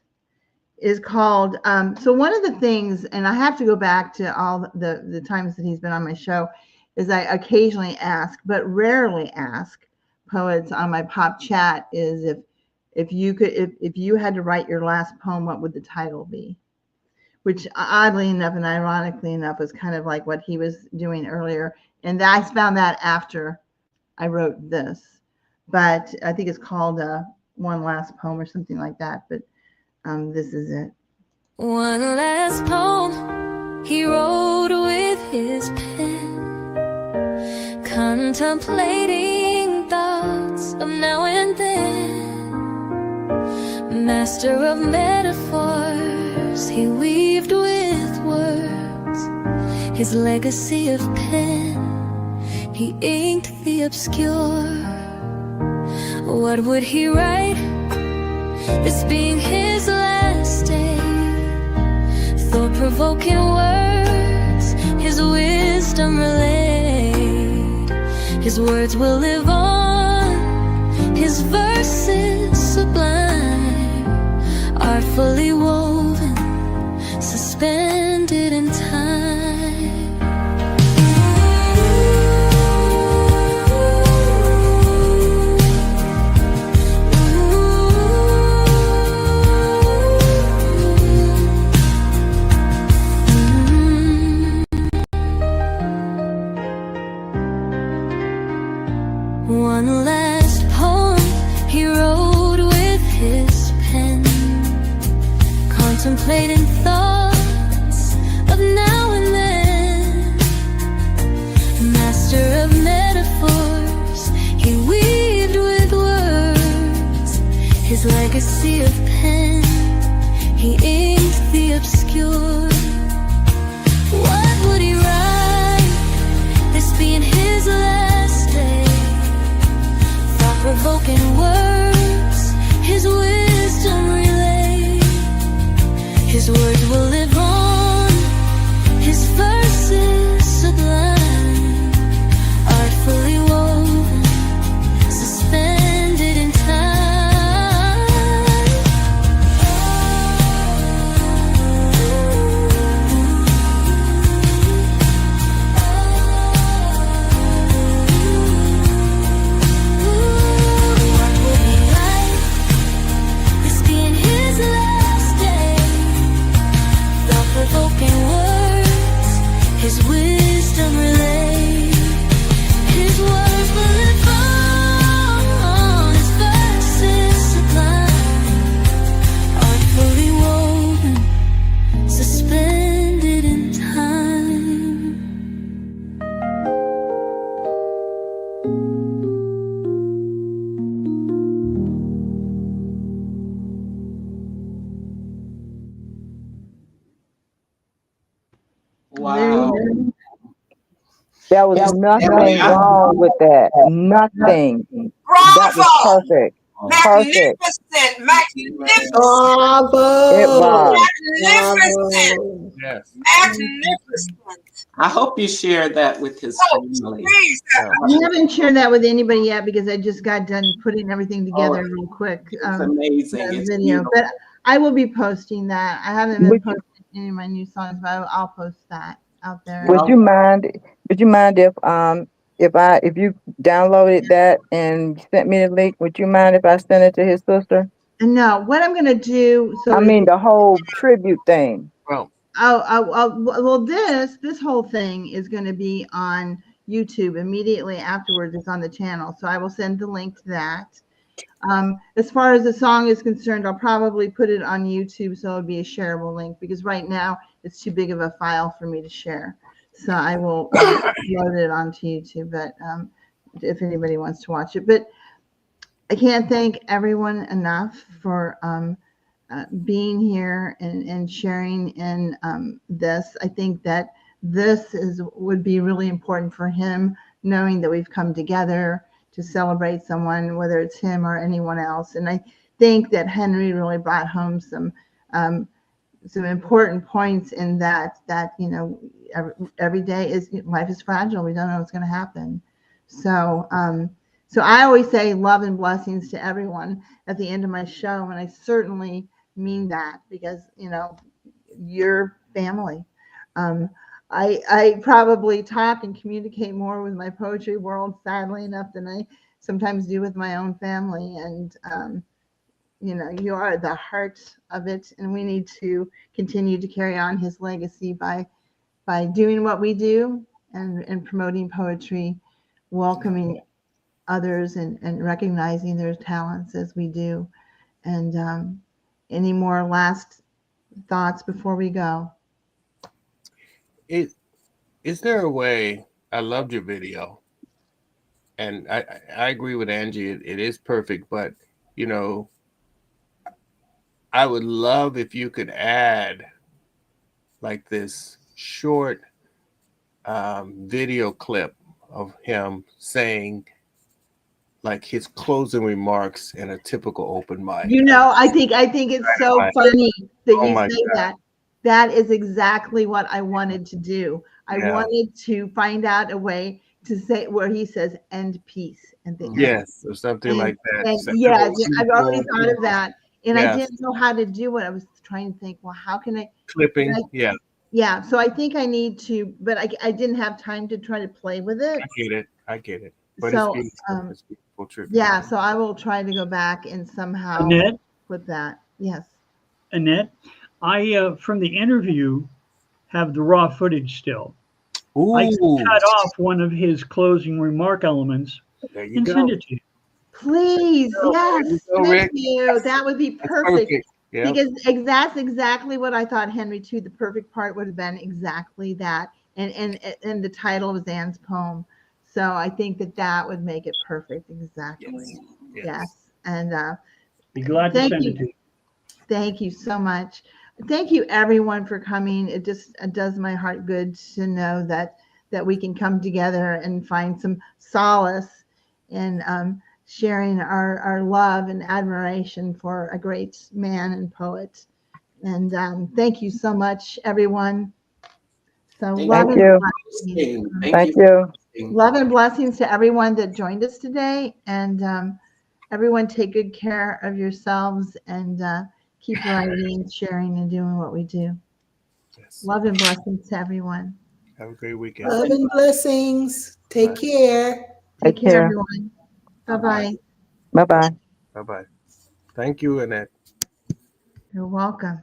Is called. So one of the things, and I have to go back to all the times that he's been on my show, is I occasionally ask, but rarely ask, poets on my pop chat is if you had to write your last poem, what would the title be? Which oddly enough and ironically enough was kind of like what he was doing earlier. And I found that after I wrote this, but I think it's called One Last Poem or something like that. But this is it. One last poem he wrote with his pen, contemplating thoughts of now and then. Master of metaphors, he weaved with words his legacy of pen. He inked the obscure. What would he write, this being his last day? Thought-provoking words, his wisdom relayed. His words will live on, His verses sublime, artfully woven, suspended in time. One last poem he wrote with his pen, contemplating thoughts of now and then. Master of metaphors, he weaved with words. His legacy of pen, he inked the obscure. What would he write, this being his last day? Thought-provoking words, his wisdom relay. His words will live on, his verses sublime, artfully woven, suspended in time. What would he write, this being his last day? Thought-provoking words, his wisdom relay. His words will live on, his verses sublime, artfully woven, suspended in time. Wow. There was nothing wrong with that. Nothing. That was Bravo! perfect. Perfect. Magnificent, magnificent, Bravo. It was. magnificent, Bravo. Yes. magnificent. I hope you share that with his Oh, family. please. I haven't shared that with anybody yet because I just got done putting everything together real quick. It's amazing. The It's video, beautiful. but I will be posting that. I haven't been Would- posting any of my new songs, but I'll post that out there. Would you mind? Would you mind if you downloaded that and sent me the link? Would you mind if I sent it to his sister? And no, what I'm gonna do. So I mean the whole tribute thing. Well, well, this whole thing is going to be on YouTube immediately afterwards. It's on the channel, so I will send the link to that. As far as the song is concerned, I'll probably put it on YouTube, so it'll be a shareable link because right now it's too big of a file for me to share. So I will load it onto YouTube, but if anybody wants to watch it. But I can't thank everyone enough for being here and sharing in this. I think that this would be really important for him, knowing that we've come together to celebrate someone, whether it's him or anyone else. And I think that Henry really brought home some important points in that you know, every day life is fragile. We don't know what's going to happen. So so I always say love and blessings to everyone at the end of my show, and I certainly mean that because, you know, you're family. I probably talk and communicate more with my poetry world, sadly enough, than I sometimes do with my own family. And you know, you are the heart of it, and we need to continue to carry on his legacy by doing what we do and promoting poetry, welcoming others and recognizing their talents as we do. And any more last thoughts before we go? Is there a way? I loved your video, and I agree with Anjie. It is perfect, but you know, I would love if you could add like this short video clip of him saying like his closing remarks in a typical open mic. You know, I think it's so funny that you say God. that. That is exactly what I wanted to do. I Yeah. wanted to find out a way to say where he says "end peace" at the end. Yes, or something And- like that. And Separate yeah, people, I've already thought of that, and I Yes. didn't know how to do it. I was trying to think, well, how can I? clipping. Like- Yeah, Yeah, so I think I need to, but I didn't have time to try to play with it. I get it. But So, it's beautiful. It's beautiful tribute. Yeah, so I will try to go back and somehow Annette, put that. Yes. Annette, I from the interview have the raw footage still. I Ooh, cut off one of his closing remark elements there you and go. send it to you. Please, yes. you go, Thank Rick. you. That would be That's perfect. Yeah. Because that's exactly what I thought, Henry, too. The perfect part would have been exactly that. And the title was Anne's poem. So I think that would make it perfect. Exactly. Yes. And Be glad to thank send you. it to you. Thank you so much. Thank you everyone for coming. It just does my heart good to know that we can come together and find some solace in sharing our love and admiration for a great man and poet. And thank you so much, everyone. So love Thank and you. blessings. Thank you. Love and blessings to everyone that joined us today. And everyone take good care of yourselves and keep writing, sharing, and doing what we do. Yes. Love and blessings to everyone. Have a great weekend. Love and blessings. Take care. Take Take care, care. everyone. Bye-bye. Bye bye. Bye bye. Thank you, Annette. You're welcome.